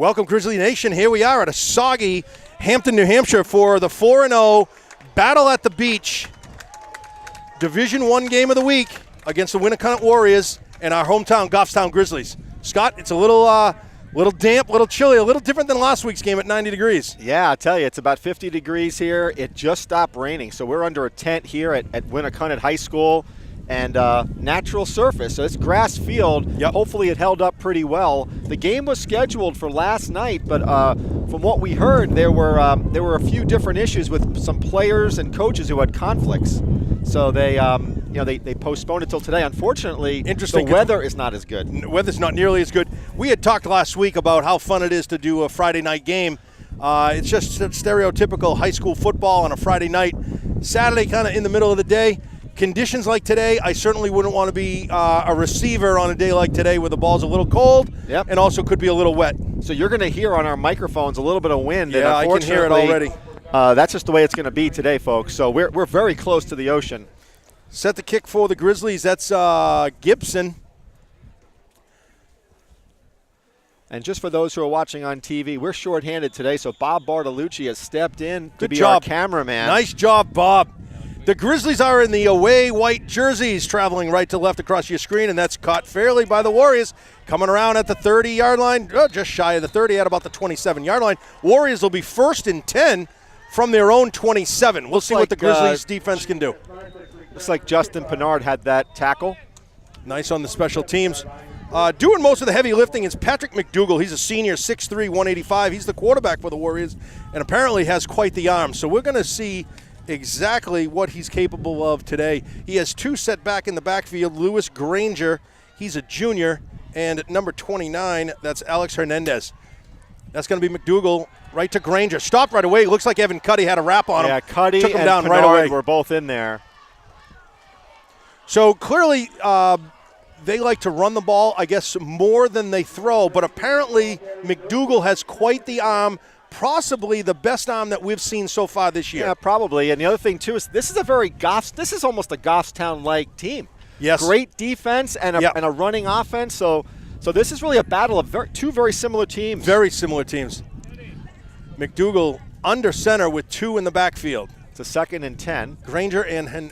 Welcome, Grizzly Nation. Here we are at a soggy Hampton, New Hampshire for the 4-0 Battle at the Beach Division I game of the week against the Winnacunnet Warriors and our hometown Goffstown Grizzlies. Scott, it's a little damp, a little chilly, a little different than last week's game at 90 degrees. Yeah, I tell you, it's about 50 degrees here. It just stopped raining, so we're under a tent here at Winnacunnet High School. And natural surface, so it's grass field. Yep. Hopefully it held up pretty well. The game was scheduled for last night, but from what we heard, there were a few different issues with some players and coaches who had conflicts. So they postponed it till today. Unfortunately, the weather is not as good. The weather's not nearly as good. We had talked last week about how fun it is to do a Friday night game. It's just stereotypical high school football on a Friday night. Saturday, kind of in the middle of the day. Conditions like today, I certainly wouldn't want to be a receiver on a day like today where the ball's a little cold and also could be a little wet. So you're going to hear on our microphones a little bit of wind. Yeah, and I can hear it already. That's just the way it's going to be today, folks. So we're very close to the ocean. Set the kick for the Grizzlies. That's Gibson. And just for those who are watching on TV, we're shorthanded today, so Bob Bartolucci has stepped in to be our cameraman. Nice job, Bob. The Grizzlies are in the away white jerseys, traveling right to left across your screen, and that's caught fairly by the Warriors. Coming around at the 30-yard line, just shy of the 30, at about the 27-yard line. Warriors will be 1st and 10 from their own 27. We'll see what the Grizzlies defense can do. Looks like Justin Pinard had that tackle. Nice on the special teams. Doing most of the heavy lifting is Patrick McDougal. He's a senior, 6'3", 185. He's the quarterback for the Warriors and apparently has quite the arm. So we're going to see exactly what he's capable of today. He has 2 set back in the backfield. Lewis Granger, he's a junior, and at number 29, that's Alex Hernandez. That's going to be McDougal right to Granger. Stopped right away. Looks like Evan Cuddy had a wrap on him. Yeah, Cuddy took him and down Pinard right away. Were both in there. So clearly they like to run the ball, I guess, more than they throw, but apparently McDougal has quite the arm. Possibly the best arm that we've seen so far this year. Yeah, probably. And the other thing, too, is this is almost a Goffstown-like team. Yes. Great defense and a running offense. So this is really a battle of two very similar teams. Very similar teams. McDougal under center with 2 in the backfield. It's a 2nd and 10. Granger and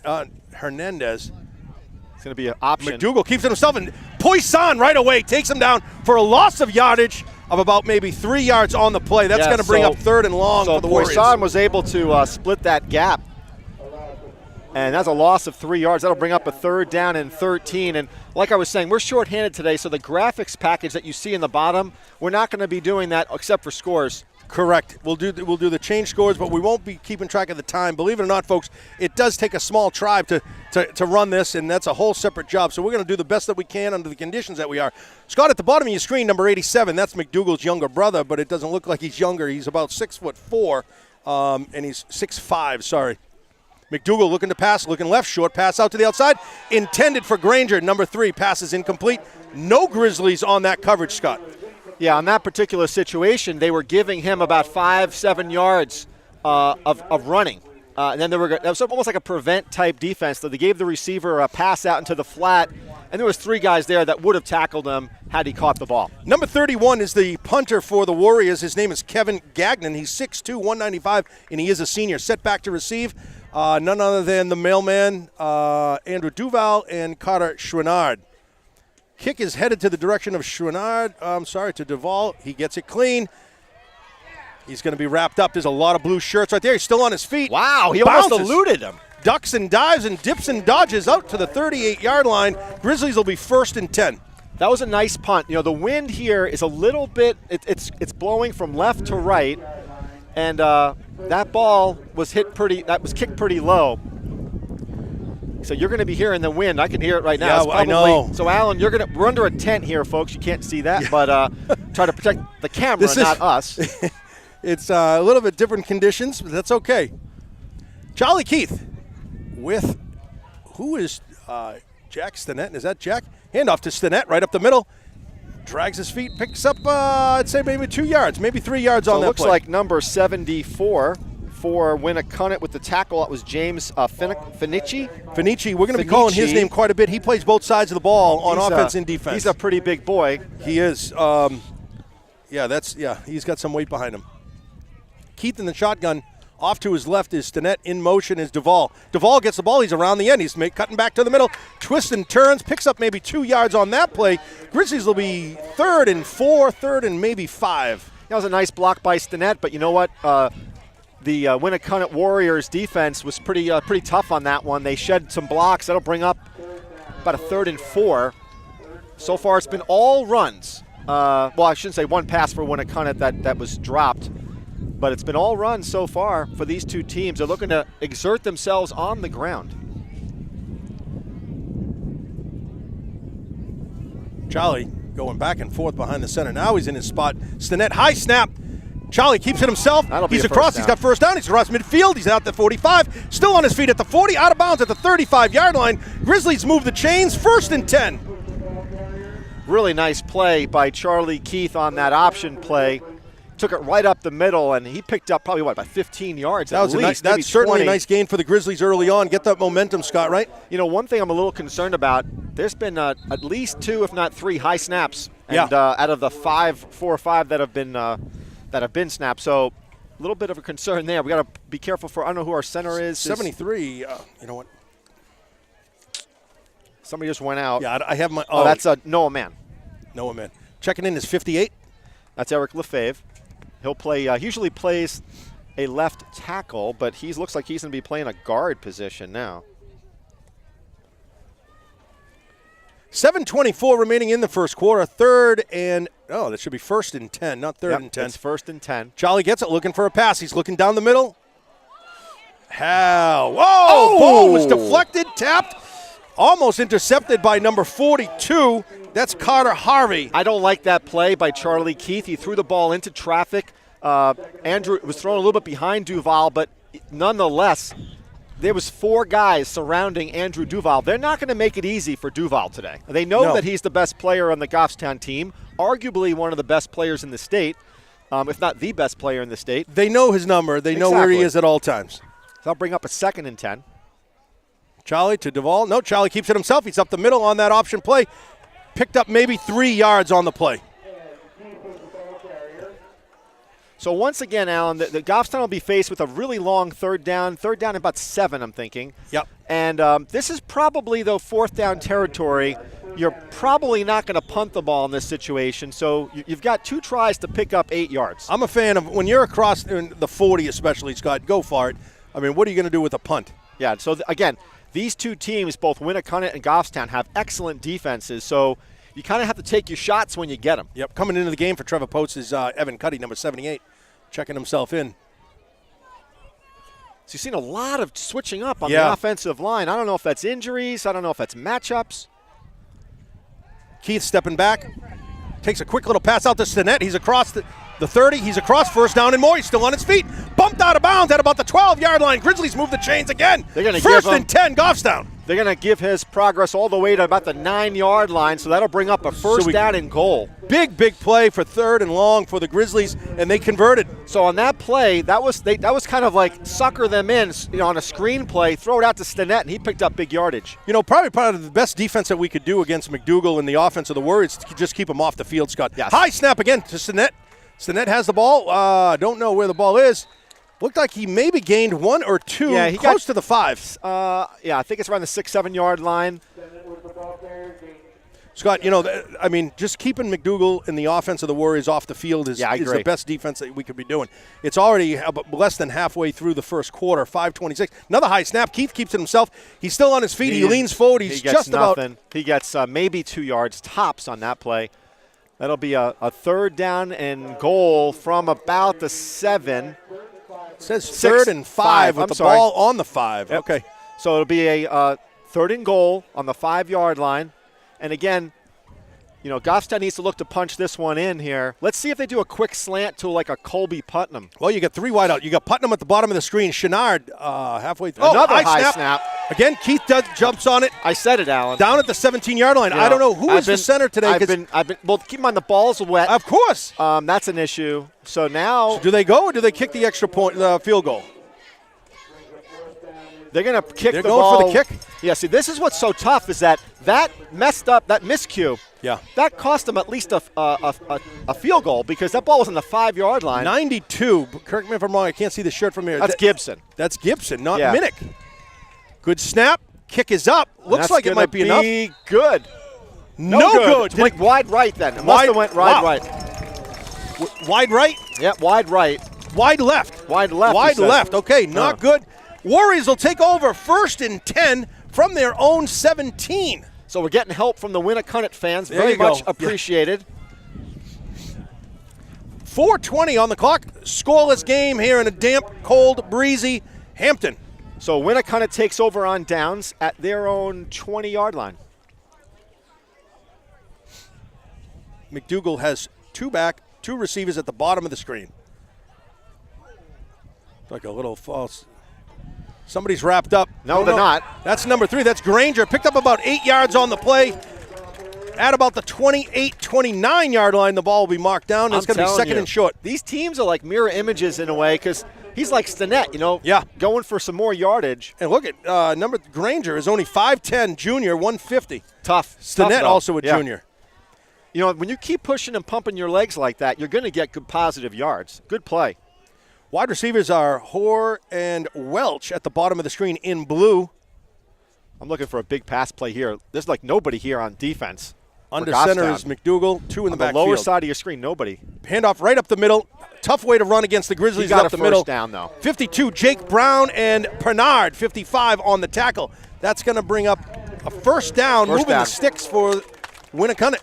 Hernandez. It's going to be an option. McDougal keeps it himself, and Poisson right away takes him down for a loss of yardage of about maybe 3 yards on the play. That's going to bring up 3rd and long for the Warriors. Poisson was able to split that gap, and that's a loss of 3 yards. That'll bring up a 3rd down and 13. And like I was saying, we're shorthanded today, so the graphics package that you see in the bottom, we're not going to be doing that except for scores. Correct. We'll do the change scores, but we won't be keeping track of the time. Believe it or not, folks, it does take a small tribe to run this, and that's a whole separate job. So we're going to do the best that we can under the conditions that we are. Scott, at the bottom of your screen, number 87, that's McDougal's younger brother, but it doesn't look like he's younger. He's about 6'4", and he's 6'5", sorry. McDougal looking to pass, looking left, short pass out to the outside. Intended for Granger, number 3, passes incomplete. No Grizzlies on that coverage, Scott. Yeah, on that particular situation, they were giving him about 5-7 yards of running. And then that was almost like a prevent-type defense. So they gave the receiver a pass out into the flat, and there was 3 guys there that would have tackled him had he caught the ball. Number 31 is the punter for the Warriors. His name is Kevin Gagnon. He's 6'2", 195, and he is a senior. Set back to receive. None other than the mailman, Andrew Duval, and Carter Chouinard. Kick is headed to the direction of to Duval. He gets it clean. He's going to be wrapped up. There's a lot of blue shirts right there. He's still on his feet. Wow, he almost eluded him. Ducks and dives and dips and dodges out to the 38-yard line. Grizzlies will be 1st and 10. That was a nice punt. You know, the wind here is a little bit, it's blowing from left to right, and that ball was kicked pretty low. So you're going to be hearing the wind. I can hear it right now. Yeah, I know. So, Alan, we're under a tent here, folks. You can't see that, but try to protect the camera, not us. It's a little bit different conditions, but that's okay. Charlie Keith with, who is Jack Stinnett? Is that Jack? Handoff to Stinnett right up the middle. Drags his feet, picks up, I'd say maybe 2 yards, maybe 3 yards on that play. Looks like number 74 for Winnacunnet with the tackle. That was James Finici. Finici, we're going to be calling his name quite a bit. He plays both sides of the ball on offense and defense. He's a pretty big boy. He is. Yeah, he's got some weight behind him. Keith in the shotgun. Off to his left is Stinnett. In motion is Duvall. Duvall gets the ball. He's around the end. He's cutting back to the middle. Twists and turns. Picks up maybe 2 yards on that play. Grizzlies will be 3rd and 4, 3rd and maybe 5. That was a nice block by Stinnett, but you know what? The Winnacunnet Warriors defense was pretty tough on that one. They shed some blocks. That'll bring up about a 3rd and 4. So far, it's been all runs. Well, I shouldn't say one pass for Winnacunnet that was dropped. But it's been all runs so far for these two teams. They're looking to exert themselves on the ground. Charlie going back and forth behind the center. Now he's in his spot. Stinnett, high snap. Charlie keeps it himself. He's across. He's got first down. He's across midfield. He's out at the 45. Still on his feet at the 40. Out of bounds at the 35-yard line. Grizzlies move the chains. 1st and 10. Really nice play by Charlie Keith on that option play. Took it right up the middle, and he picked up probably, about 15 yards that at was least. That's certainly a nice gain for the Grizzlies early on. Get that momentum, Scott, right? You know, one thing I'm a little concerned about, there's been at least 2, if not 3, high snaps. And out of the 4 or 5 that have been snapped. So a little bit of a concern there. We got to be careful for, I don't know who our center is. 73, you know what? Somebody just went out. Yeah, I have my. Oh, that's Noah Mann. Noah Mann. Checking in is 58. That's Eric Lefebvre. He'll play. He usually plays a left tackle, but he looks like he's going to be playing a guard position now. 7:24 remaining in the first quarter. 3rd and that should be 1st and 10, not 3rd and 10. It's 1st and 10. Charlie gets it, looking for a pass. He's looking down the middle. Whoa! Ball was deflected, tapped, almost intercepted by number 42. That's Carter Harvey. I don't like that play by Charlie Keith. He threw the ball into traffic. Andrew was thrown a little bit behind Duval, but nonetheless, there was 4 guys surrounding Andrew Duval. They're not going to make it easy for Duval today. They know that he's the best player on the Goffstown team, arguably one of the best players in the state, if not the best player in the state. They know his number. They know where he is at all times. So that'll bring up a 2nd and 10. Charlie to Duval. No, Charlie keeps it himself. He's up the middle on that option play. Picked up maybe 3 yards on the play. So once again, Alan, the Goffstown will be faced with a really long 3rd down. 3rd down about 7, I'm thinking. Yep. And this is probably, though, 4th down territory. You're probably not going to punt the ball in this situation. So you've got 2 tries to pick up 8 yards. I'm a fan of when you're across in the 40 especially, Scott, go for it. I mean, what are you going to do with a punt? Yeah, so again, these two teams, both Winnacunnet and Goffstown, have excellent defenses. So you kind of have to take your shots when you get them. Yep, coming into the game for Trevor Potes is Evan Cuddy, number 78, checking himself in. So you've seen a lot of switching up on the offensive line. I don't know if that's injuries. I don't know if that's matchups. Keith stepping back, takes a quick little pass out to Stinnett. He's across the 30. He's across, 1st down and more. He's still on his feet. Bumped out of bounds at about the 12-yard line. Grizzlies move the chains again. They're going to 1st and 10, Goffstown. They're going to give his progress all the way to about the 9-yard line, so that'll bring up a 1st down and goal. Big play for 3rd and long for the Grizzlies, and they converted. So on that play, that was kind of like sucker them in, on a screen play, throw it out to Stinnett, and he picked up big yardage. Probably part of the best defense that we could do against McDougal in the offense of the Warriors to just keep him off the field, Scott. Yes. High snap again to Stinnett. Stinnett has the ball. Don't know where the ball is. Looked like he maybe gained 1 or 2, close to the 5. I think it's around the 6-7 yard line. Scott, just keeping McDougal in the offense of the Warriors off the field is the best defense that we could be doing. It's already less than halfway through the first quarter, 5:26. Another high snap. Keith keeps it himself. He's still on his feet. He leans forward. He gets nothing. He gets maybe 2 yards tops on that play. That'll be a 3rd down and goal from about the 7. It says 3rd and 5 with the ball on the 5. Yep. Okay. So it'll be a 3rd and goal on the 5-yard line. And again, Goffstown needs to look to punch this one in here. Let's see if they do a quick slant to like a Colby Putnam. Well, you got 3 wide out. You got Putnam at the bottom of the screen. Chenard halfway through. Another high snap. Again, Keith jumps on it. I said it, Alan. Down at the 17-yard line. I don't know who is the center today. Well, keep in mind the ball's wet. Of course. That's an issue. So now. So do they go or do they kick the extra point, field goal? They're going to kick the ball. They're going for the kick. Yeah, see, this is what's so tough is that messed up, that miscue, that cost them at least a field goal because that ball was on the 5-yard line. 92. Correct me if I'm wrong. I can't see the shirt from here. That's Gibson. That's Gibson, not Minnick. Good snap. Kick is up. Looks like it might be enough. Good. No good. Went wide right then. It must have went right. Wide right? Yeah, wide right. Wide left. Wide left. Wide left. Okay, not good. Warriors will take over 1st and 10 from their own 17. So we're getting help from the Winnacunnet fans. Very much appreciated. 4:20 on the clock. Scoreless game here in a damp, cold, breezy Hampton. So Winnacunnet takes over on downs at their own 20-yard line. McDougal has 2 back, 2 receivers at the bottom of the screen. Like a little false. Somebody's wrapped up. No, they're not. That's number 3. That's Granger. Picked up about 8 yards on the play. At about the 28-29-yard line, the ball will be marked down. It's going to be second and short. These teams are like mirror images in a way because he's like Stinnett, going for some more yardage. And look at Granger is only 5'10", junior, 150. Tough. Stinnett also a junior. When you keep pushing and pumping your legs like that, you're going to get good positive yards. Good play. Wide receivers are Hoare and Welch at the bottom of the screen in blue. I'm looking for a big pass play here. There's like nobody here on defense. Under center is McDougal, 2 in the backfield. On the lower side of your screen, nobody. Handoff right up the middle. Tough way to run against the Grizzlies up the middle. First down, though. 52, Jake Brown and Pernard, 55 on the tackle. That's going to bring up a first down, moving the sticks for Winnacunnet.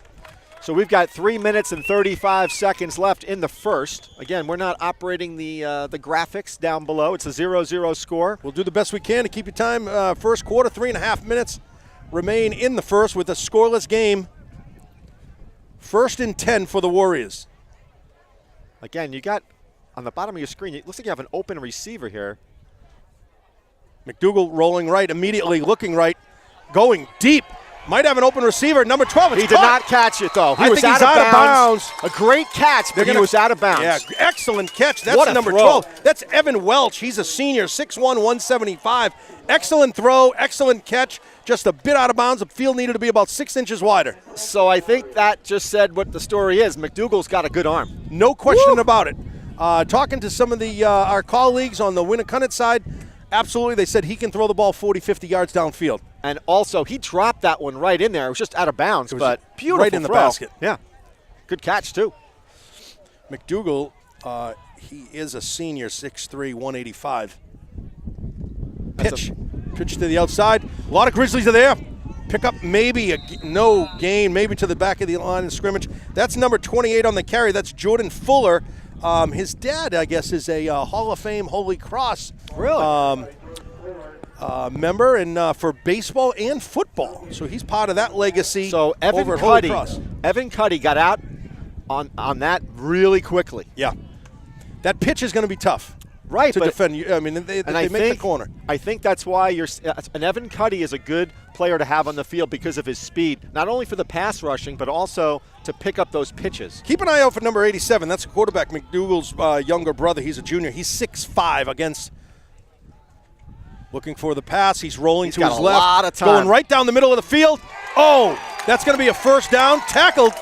So we've got 3 minutes and 35 seconds left in the first. Again, we're not operating the graphics down below. It's a 0-0 score. We'll do the best we can to keep your time. First quarter, 3.5 minutes remain in the first with a scoreless game. 1st and 10 for the Warriors. Again, you got on the bottom of your screen, it looks like you have an open receiver here. McDougal rolling right, immediately looking right, going deep. Might have an open receiver, number 12. He did not catch it, though. He was out of bounds. A great catch, but he was out of bounds. Yeah, excellent catch. That's number 12. That's Evan Welch. He's a senior, 6'1", 175. Excellent throw, excellent catch. Just a bit out of bounds. The field needed to be about 6 inches wider. So I think that just said what the story is. McDougal's got a good arm. No question about it. Talking to some of our colleagues on the Winnacunnet side, absolutely, they said he can throw the ball 40, 50 yards downfield. And also, he dropped that one right in there. It was just out of bounds, but beautiful right in the throw. basket. Yeah, good catch, too. McDougal, he is a senior, 6'3", 185. Pitch to the outside. A lot of Grizzlies are there. Pick up maybe no gain, maybe to the back of the line of scrimmage. That's number 28 on the carry. That's Jordan Fuller. His dad, I guess, is a Hall of Fame Holy Cross member and for baseball and football. So he's part of that legacy. So Evan Cuddy got out on that really quickly. Yeah. That pitch is going to be tough. Right, to defend. I mean, they make the corner. I think that's why and Evan Cuddy is a good player to have on the field because of his speed, not only for the pass rushing, but also to pick up those pitches. Keep an eye out for number 87. That's a quarterback, McDougal's younger brother. He's a junior. He's 6'5" against. Looking for the pass. He's rolling to his left. Lot of time. Going right down the middle of the field. Oh, that's going to be a first down. Tackled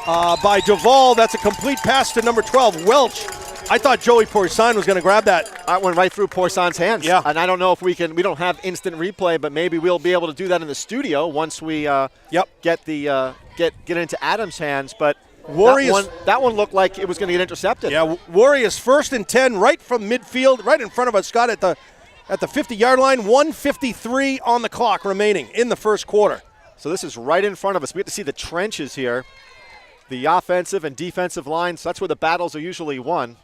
by Duvall. That's a complete pass to number 12, Welch. I thought Joey Porcine was going to grab that. That went right through Porcine's hands. Yeah. And I don't know if we don't have instant replay, but maybe we'll be able to do that in the studio once we get into Adam's hands. But Warriors, that one looked like it was going to get intercepted. Yeah, Warriors 1st and 10 right from midfield, right in front of us, Scott, at the 50-yard line. 1:53 on the clock remaining in the first quarter. So this is right in front of us. We get to see the trenches here, the offensive and defensive lines. So that's where the battles are usually won.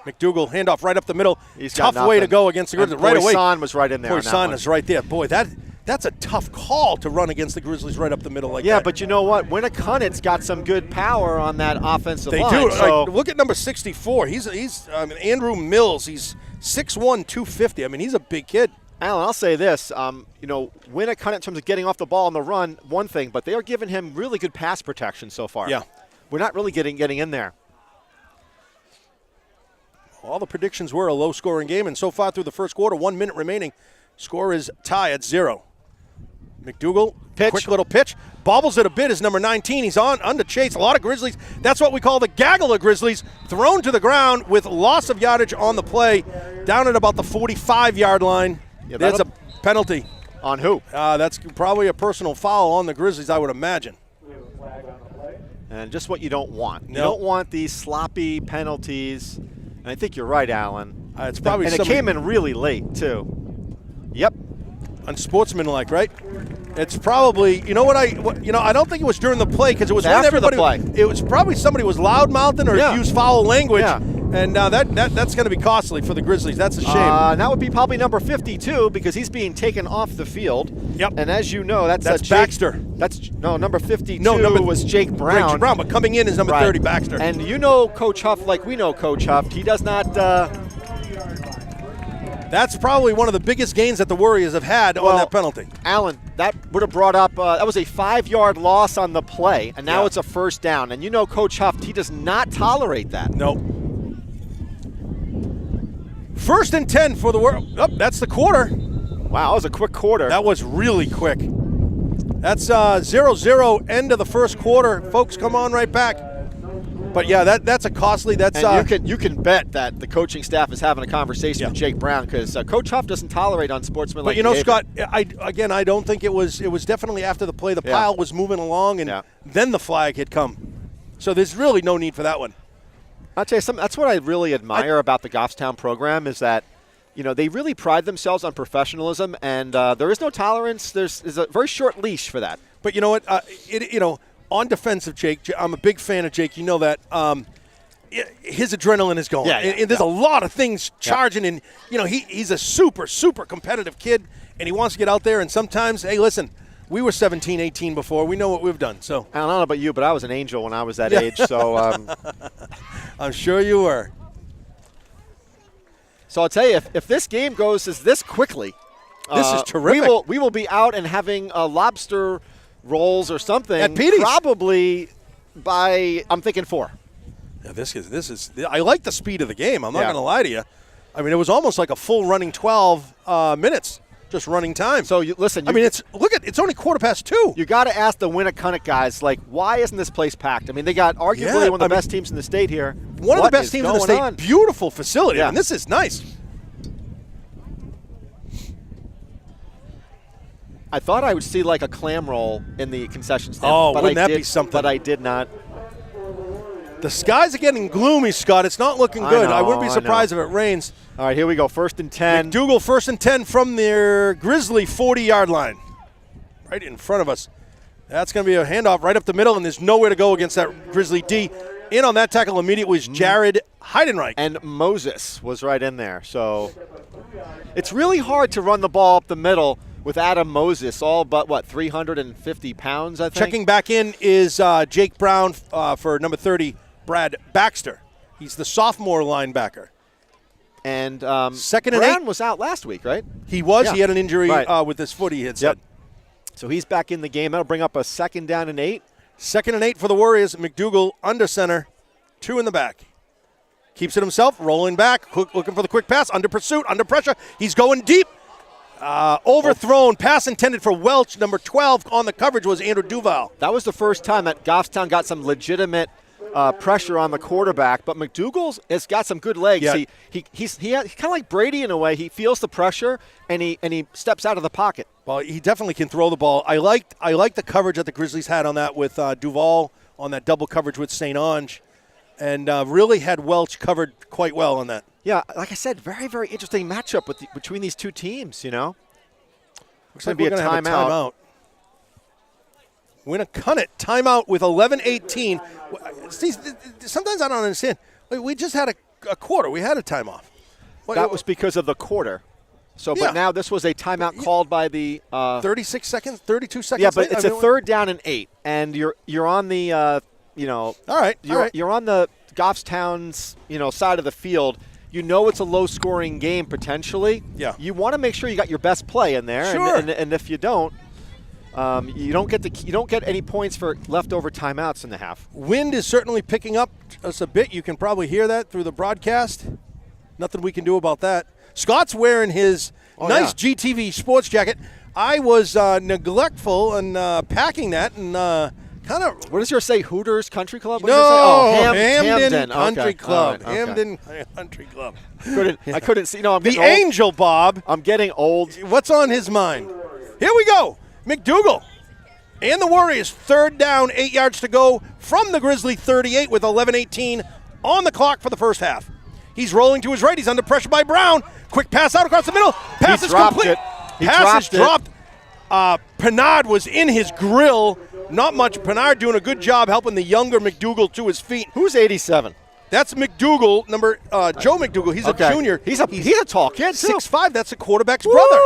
McDougal, handoff right up the middle. He's tough way to go against the Grizzlies. Right away. Porcine was right in there. Porcine is right there. Boy, that's a tough call to run against the Grizzlies right up the middle like that. Yeah, but you know what? Winnacunnet's got some good power on that offensive line. They do. So look at number 64. He's Andrew Mills. He's 6'1", 250. I mean, he's a big kid. Alan, I'll say this. Winnacunnet in terms of getting off the ball on the run, one thing, but they are giving him really good pass protection so far. Yeah. We're not really getting in there. All the predictions were a low-scoring game, and so far through the first quarter, 1 minute remaining, score is tie at 0. McDougal, Pitch. quick little pitch, bobbles it a bit. Is number 19. He's on to chase. A lot of Grizzlies. That's what we call the gaggle of Grizzlies. Thrown to the ground with loss of yardage on the play, down at about the 45-yard line. Yeah, There's a penalty. On who? That's probably a personal foul on the Grizzlies, I would imagine. And just what you don't want. You No. don't want these sloppy penalties. And I think you're right, Alan. It's probably and it somebody- came in really late, too. Yep. Unsportsmanlike, right? It's probably, I don't think it was during the play because it was when After the everybody. play. It was probably somebody was loud-mouthing or Yeah. used foul language, Yeah. and that's going to be costly for the Grizzlies. That's a shame. That would be probably number 52 because he's being taken off the field. Yep. And as you know, that's That's Jake, Baxter. Number 52 No, was Jake Brown. Jake Brown, but coming in is number Right. 30, Baxter. And you know Coach Huff like we know Coach Huff. He does not. That's probably one of the biggest gains that the Warriors have had on that penalty. Alan, that would have brought up. That was a 5-yard loss on the play, and now Yeah. it's a first down. And you know Coach Huff, he does not tolerate that. No. First and 10 for the Warriors. Oh, that's the quarter. Wow, that was a quick quarter. That was really quick. That's 0-0 end of the first quarter. Folks, come on right back. But yeah, that's a costly. That's and you can bet that the coaching staff is having a conversation Yeah. with Jake Brown because Coach Huff doesn't tolerate unsportsmanlike. But behavior. Scott, I don't think it was definitely after the play. The pile was moving along, and then the flag had come. So there's really no need for that one. I'll tell you something. That's what I really admire about the Goffstown program is that, they really pride themselves on professionalism, and there is no tolerance. There's a very short leash for that. But you know what? On defensive Jake, I'm a big fan of Jake. You know that. His adrenaline is going. And there's a lot of things charging, and he's a super, super competitive kid, and he wants to get out there. And sometimes, hey, listen, we were 17, 18 before. We know what we've done. So I don't know about you, but I was an angel when I was that age. So I'm sure you were. So I'll tell you, if this game goes this quickly, this is terrific. We will be out and having lobster rolls or something at Petey's. Probably by I'm thinking 4. Yeah, this is. I like the speed of the game. I'm not going to lie to you. I mean, it was almost like a full running 12 minutes, just running time. So listen. It's only 2:15. You got to ask the Winnacunnet guys, why isn't this place packed? I mean, they got arguably one of the best teams in the state here. One of the best teams in the state. On? Beautiful facility. Yeah. And this is nice. I thought I would see like a clam roll in the concession stand. Oh, but wouldn't that be something? But I did not. The skies are getting gloomy, Scott. It's not looking good. I wouldn't be I surprised if it rains. All right, here we go. 1st and 10. McDougal, 1st and 10 from their Grizzly 40-yard line. Right in front of us. That's going to be a handoff right up the middle, and there's nowhere to go against that Grizzly D. In on that tackle immediately was Jared Heidenreich. And Moses was right in there. So it's really hard to run the ball up the middle with Adam Moses, all but, 350 pounds, I think? Checking back in is Jake Brown for number 30, Brad Baxter. He's the sophomore linebacker. And 2nd and Brown 8. was out last week, right? He was. Yeah. He had an injury Right. with his foot, he had said. So he's back in the game. That'll bring up a 2nd down and 8. 2nd and 8 for the Warriors. McDougal under center, 2 in the back. Keeps it himself, rolling back, looking for the quick pass, under pursuit, under pressure. He's going deep. Overthrown, pass intended for Welch. Number 12 on the coverage was Andrew Duval. That was the first time that Goffstown got some legitimate pressure on the quarterback, but McDougal has got some good legs. Yeah. He's kind of like Brady in a way. He feels the pressure and he steps out of the pocket. Well, he definitely can throw the ball. I liked the coverage that the Grizzlies had on that with Duval on that double coverage with St. Ange, and really had Welch covered quite well on that. Yeah, like I said, very, very interesting matchup between these two teams, Looks like be we're going to have a timeout. Winnacunnet timeout with 11:18. See, sometimes I don't understand. We just had a quarter. We had a time off. That was because of the quarter. So, Yeah. but now this was a timeout called by the 36 seconds, 32 seconds. Yeah, but late? it's a 3rd down and 8, and you're on the All right. you're on the Goffstown's side of the field. You know it's a low-scoring game potentially. Yeah. You want to make sure you got your best play in there, Sure. and if you don't, you don't get any points for leftover timeouts in the half. Wind is certainly picking up us a bit. You can probably hear that through the broadcast. Nothing we can do about that. Scott's wearing his nice GTV sports jacket. I was neglectful in packing that and kind of. What does yours say? Hooters Country Club? What Hamden Country Okay. Club. All right, okay. Hamden Country Club. I couldn't see. No, I'm The getting old. Angel, Bob. I'm getting old. What's on his mind? Here we go. McDougal and the Warriors. 3rd down, 8 yards to go from the Grizzly 38 with 11:18 on the clock for the first half. He's rolling to his right. He's under pressure by Brown. Quick pass out across the middle. Pass is complete. Pass is dropped. Pennard was in his grill. Not much. Pennard doing a good job helping the younger McDougal to his feet. Who's 87? That's McDougal, Joe McDougal. He's a junior. He's a tall kid too. 6'5". That's the quarterback's brother.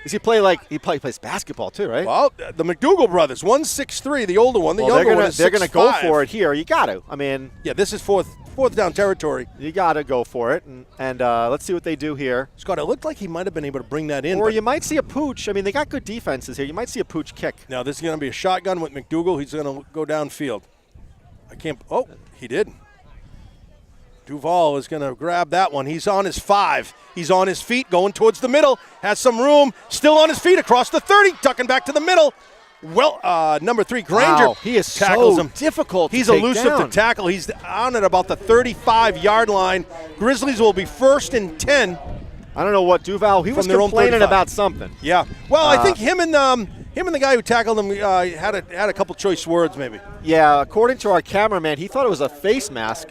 Does he play he plays basketball too, right? Well, the McDougal brothers, one's 6'3", the older one. The younger one is 6'5". They're gonna go for it here. You got to. I mean, yeah, this is fourth down territory. You got to go for it, and let's see what they do here. Scott, it looked like he might have been able to bring that in. Or you might see a pooch. I mean, they got good defenses here. You might see a pooch kick. Now this is going to be a shotgun with McDougal. He's going to go downfield. Oh, he did. Duval is going to grab that one. He's on his 5. He's on his feet, going towards the middle. Has some room. Still on his feet across the 30, ducking back to the middle. Well, number 3, Granger. Wow, he is tackles so him. difficult to He's take elusive down. to tackle. He's on at about the 35-yard line. Grizzlies will be 1st and 10. I don't know what Duval. He was their own complaining 35. about something. Yeah. Well, I think him and the guy who tackled him had a couple choice words, maybe. Yeah, according to our cameraman, he thought it was a face mask.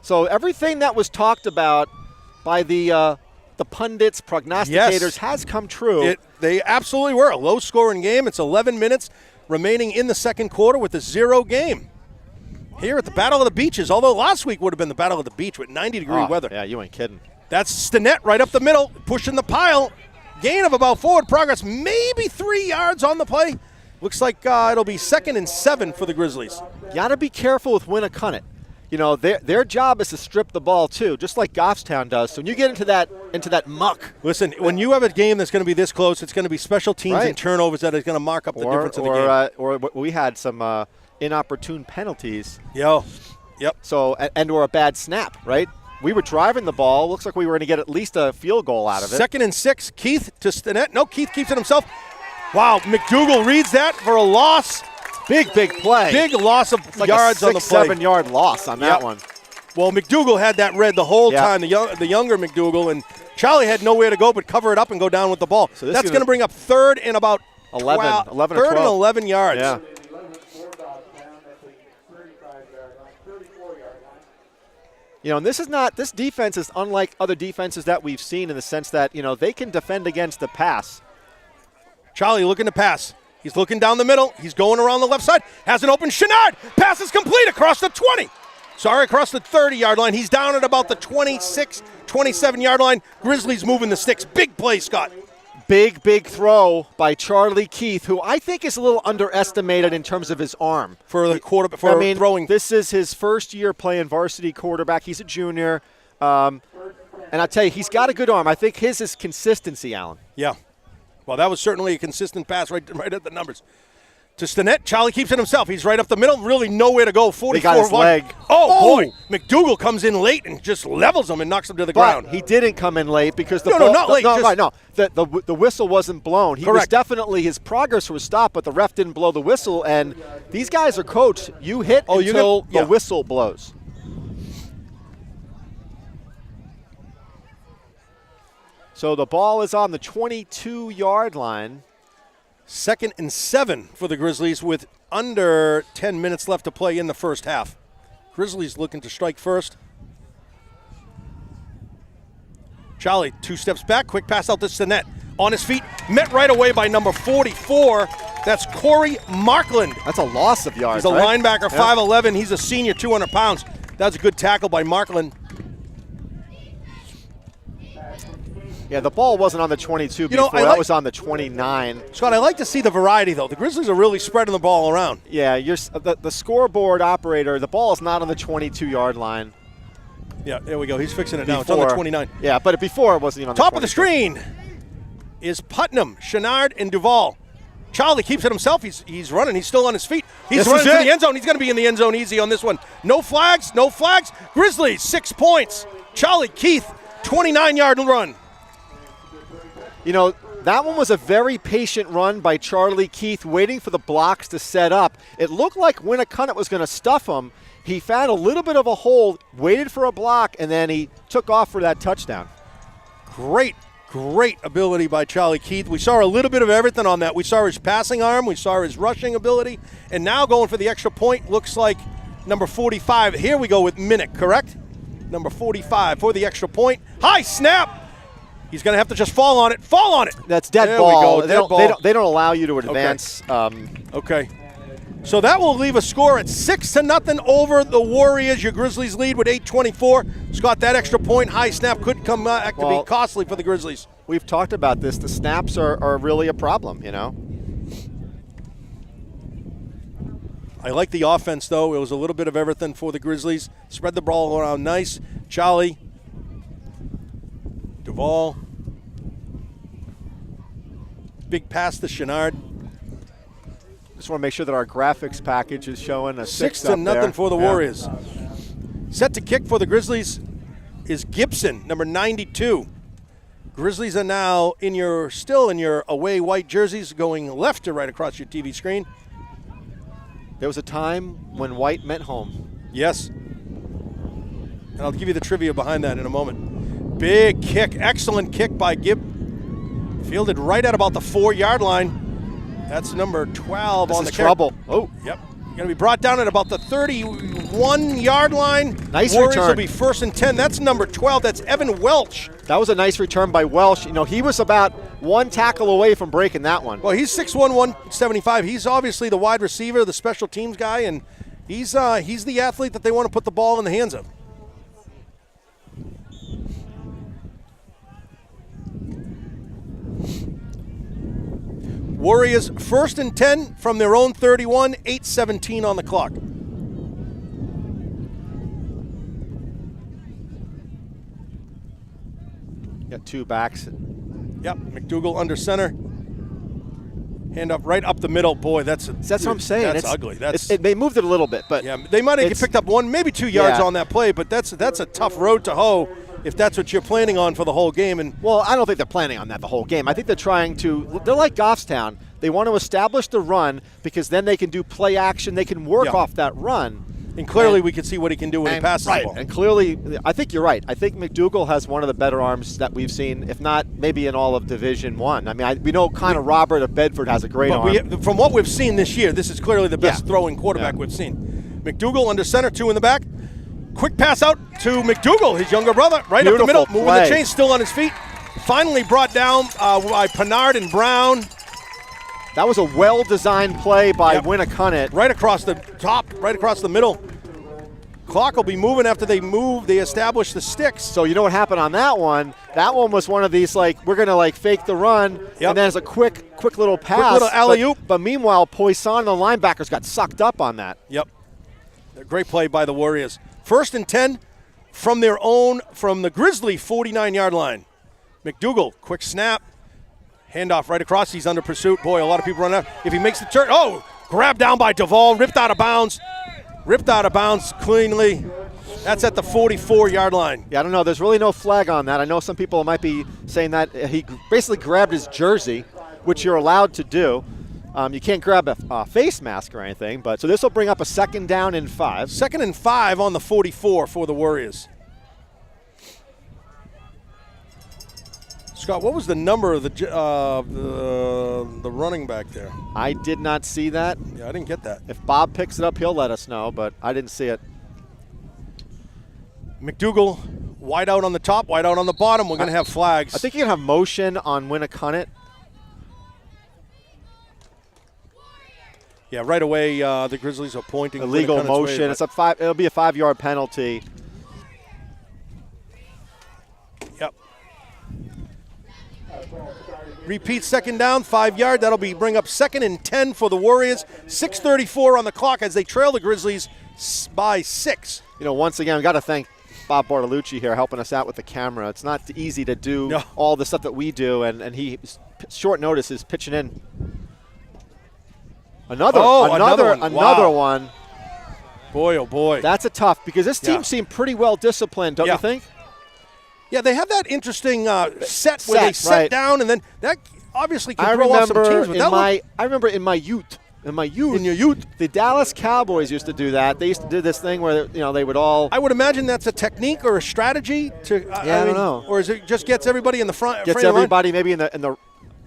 So everything that was talked about by the pundits, prognosticators, has come true. They absolutely were. A low-scoring game. It's 11 minutes remaining in the second quarter with a 0 game. Here at the Battle of the Beaches, although last week would have been the Battle of the Beach with 90-degree weather. Yeah, you ain't kidding. That's Stinnett right up the middle, pushing the pile. Gain of about forward progress, maybe 3 yards on the play. Looks like it'll be 2nd and 7 for the Grizzlies. You got to be careful with Winnacunnet. You know, their job is to strip the ball too, just like Goffstown does. So when you get into that muck. Listen, when you have a game that's going to be this close, it's going to be special teams and turnovers that is going to mark up the difference in the game. Or we had some inopportune penalties. Yep. So or a bad snap, right? We were driving the ball. Looks like we were going to get at least a field goal out of it. 2nd and 6. Keith to Stinnett. No, Keith keeps it himself. Wow, McDougal reads that for a loss. Big play. Big loss of yards on the play. 7 yard loss on that one. Well, McDougal had that read the whole time, the younger McDougal, and Charlie had nowhere to go but cover it up and go down with the ball. So that's going to bring up 3rd and about 11 or 12. 3rd and 11 yards. Yeah. You know, and this defense is unlike other defenses that we've seen in the sense that, you know, they can defend against the pass. Charlie looking to pass. He's looking down the middle. He's going around the left side. Has an open Chenard. Pass is complete across the 20. Across the 30-yard line. He's down at about the 26, 27-yard line. Grizzlies moving the sticks. Big play, Scott. Big throw by Charlie Keith, who I think is a little underestimated in terms of his arm. For the quarterback, throwing. This is his first year playing varsity quarterback. He's a junior. And I'll tell you, he's got a good arm. I think his is consistency, Alan. Yeah. Well, that was certainly a consistent pass right at the numbers. To Stinnett, Charlie keeps it himself. He's right up the middle, really nowhere to go. 44. He got his leg. Oh, boy. McDougal comes in late and just levels him and knocks him to the ground. He didn't come in late because the whistle wasn't blown. Correct. His progress was stopped, but the ref didn't blow the whistle. And these guys are coached. You hit until the whistle blows. So the ball is on the 22-yard line. 2nd and 7 for the Grizzlies with under 10 minutes left to play in the first half. Grizzlies looking to strike first. Charlie, 2 steps back, quick pass out to Stinnett. On his feet, met right away by number 44. That's Corey Markland. That's a loss of yards. He's a linebacker, 5'11". He's a senior, 200 pounds. That's a good tackle by Markland. Yeah, the ball wasn't on the 22 before. That was on the 29. Scott, I like to see the variety, though. The Grizzlies are really spreading the ball around. Yeah, the scoreboard operator, the ball is not on the 22-yard line. Yeah, there we go. He's fixing it now. It's on the 29. Yeah, but before it wasn't even on the 22. Top of the screen is Putnam, Chenard, and Duval. Charlie keeps it himself. He's running. He's still on his feet. He's This running is to it. the end zone. He's going to be in the end zone easy on this one. No flags. No flags. Grizzlies, 6 points. Charlie Keith, 29-yard run. You know, that one was a very patient run by Charlie Keith, waiting for the blocks to set up. It looked like Winnacunnet was going to stuff him. He found a little bit of a hole, waited for a block, and then he took off for that touchdown. Great ability by Charlie Keith. We saw a little bit of everything on that. We saw his passing arm. We saw his rushing ability. And now going for the extra point looks like number 45. Here we go with Minnick, correct? Number 45 for the extra point. High snap. He's going to have to just fall on it. Fall on it. That's dead there ball. We go. They, Dead don't, ball. they don't allow you to advance. Okay. So that will leave a score at 6-0 over the Warriors. Your Grizzlies lead with 8:24. Scott, that extra point, high snap could come back to be costly for the Grizzlies. We've talked about this. The snaps are really a problem, you know. I like the offense, though. It was a little bit of everything for the Grizzlies. Spread the ball around nice. Charlie. Duvall. Big pass to Chenard. Just want to make sure that our graphics package is showing a 6-0 for the Warriors. Set to kick for the Grizzlies is Gibson, number 92. Grizzlies are now still in your away white jerseys, going left to right across your TV screen. There was a time when white meant home. Yes. And I'll give you the trivia behind that in a moment. Big kick, excellent kick by Gibb. Fielded right at about the 4-yard line. That's number 12 on the kick. Trouble. Oh. Yep. Going to be brought down at about the 31-yard line. Nice Warriors return. will be 1st and 10. That's number 12. That's Evan Welch. That was a nice return by Welsh. You know, he was about one tackle away from breaking that one. Well, he's 6'1", 175. He's obviously the wide receiver, the special teams guy, and he's the athlete that they want to put the ball in the hands of. Warriors 1st and 10 from their own 31, 8:17 on the clock. Got two backs. Yep, McDougal under center. Hand up right up the middle. Boy, that's what I'm saying. That's ugly. They moved it a little bit, but yeah, they might have picked up 1, maybe 2 yards on that play, but that's a tough road to hoe if that's what you're planning on for the whole game. And well, I don't think they're planning on that the whole game. I think they're they're like Goffstown. They want to establish the run because then they can do play action. They can work off that run. And clearly we can see what he can do when he passes the ball. And clearly, I think you're right. I think McDougal has one of the better arms that we've seen, if not maybe in all of Division I. I mean, we know Connor Robert of Bedford has a great arm. From what we've seen this year, this is clearly the best throwing quarterback we've seen. McDougal under center, 2 in the back. Quick pass out to McDougal, his younger brother, right up the middle, moving the chains, still on his feet. Finally brought down by Pennard and Brown. That was a well-designed play by Winnacunnet. Right across the top, right across the middle. Clock will be moving after they establish the sticks. So you know what happened on that one? That one was one of these, like, we're going to, fake the run, and then it's a quick little pass. Quick little alley-oop. But meanwhile, Poisson, the linebackers, got sucked up on that. Yep. A great play by the Warriors. 1st and 10 from the Grizzly 49-yard line. McDougal, quick snap. Handoff right across. He's under pursuit. Boy, a lot of people run out. If he makes the turn, grabbed down by Duvall, ripped out of bounds. Ripped out of bounds cleanly. That's at the 44-yard line. Yeah, I don't know. There's really no flag on that. I know some people might be saying that he basically grabbed his jersey, which you're allowed to do. You can't grab a face mask or anything. But so this will bring up a 2nd down and 5. 2nd and 5 on the 44 for the Warriors. Scott, what was the number of the running back there? I did not see that. Yeah, I didn't get that. If Bob picks it up, he'll let us know, but I didn't see it. McDougal, wide out on the top, wide out on the bottom. We're going to have flags. I think you can have motion on Winnacunnet. Yeah, right away the Grizzlies are pointing. Illegal motion. Way, it's a 5. It'll be a 5-yard penalty. Yep. Repeat 2nd down, 5-yard. That'll bring up 2nd and 10 for the Warriors. 6:34 on the clock as they trail the Grizzlies by 6. You know, once again, we've got to thank Bob Bartolucci here helping us out with the camera. It's not easy to do all the stuff that we do, and he, short notice, is pitching in. Another one. Boy, oh boy. That's a tough, because this team seemed pretty well disciplined, don't you think? Yeah, they have that interesting set where they set down, and then that obviously can throw off some teams. I remember in my youth, the Dallas Cowboys used to do that. They used to do this thing where they would all. I would imagine that's a technique or a strategy to. I don't know. Or is it just gets everybody in the front? Gets everybody maybe in the.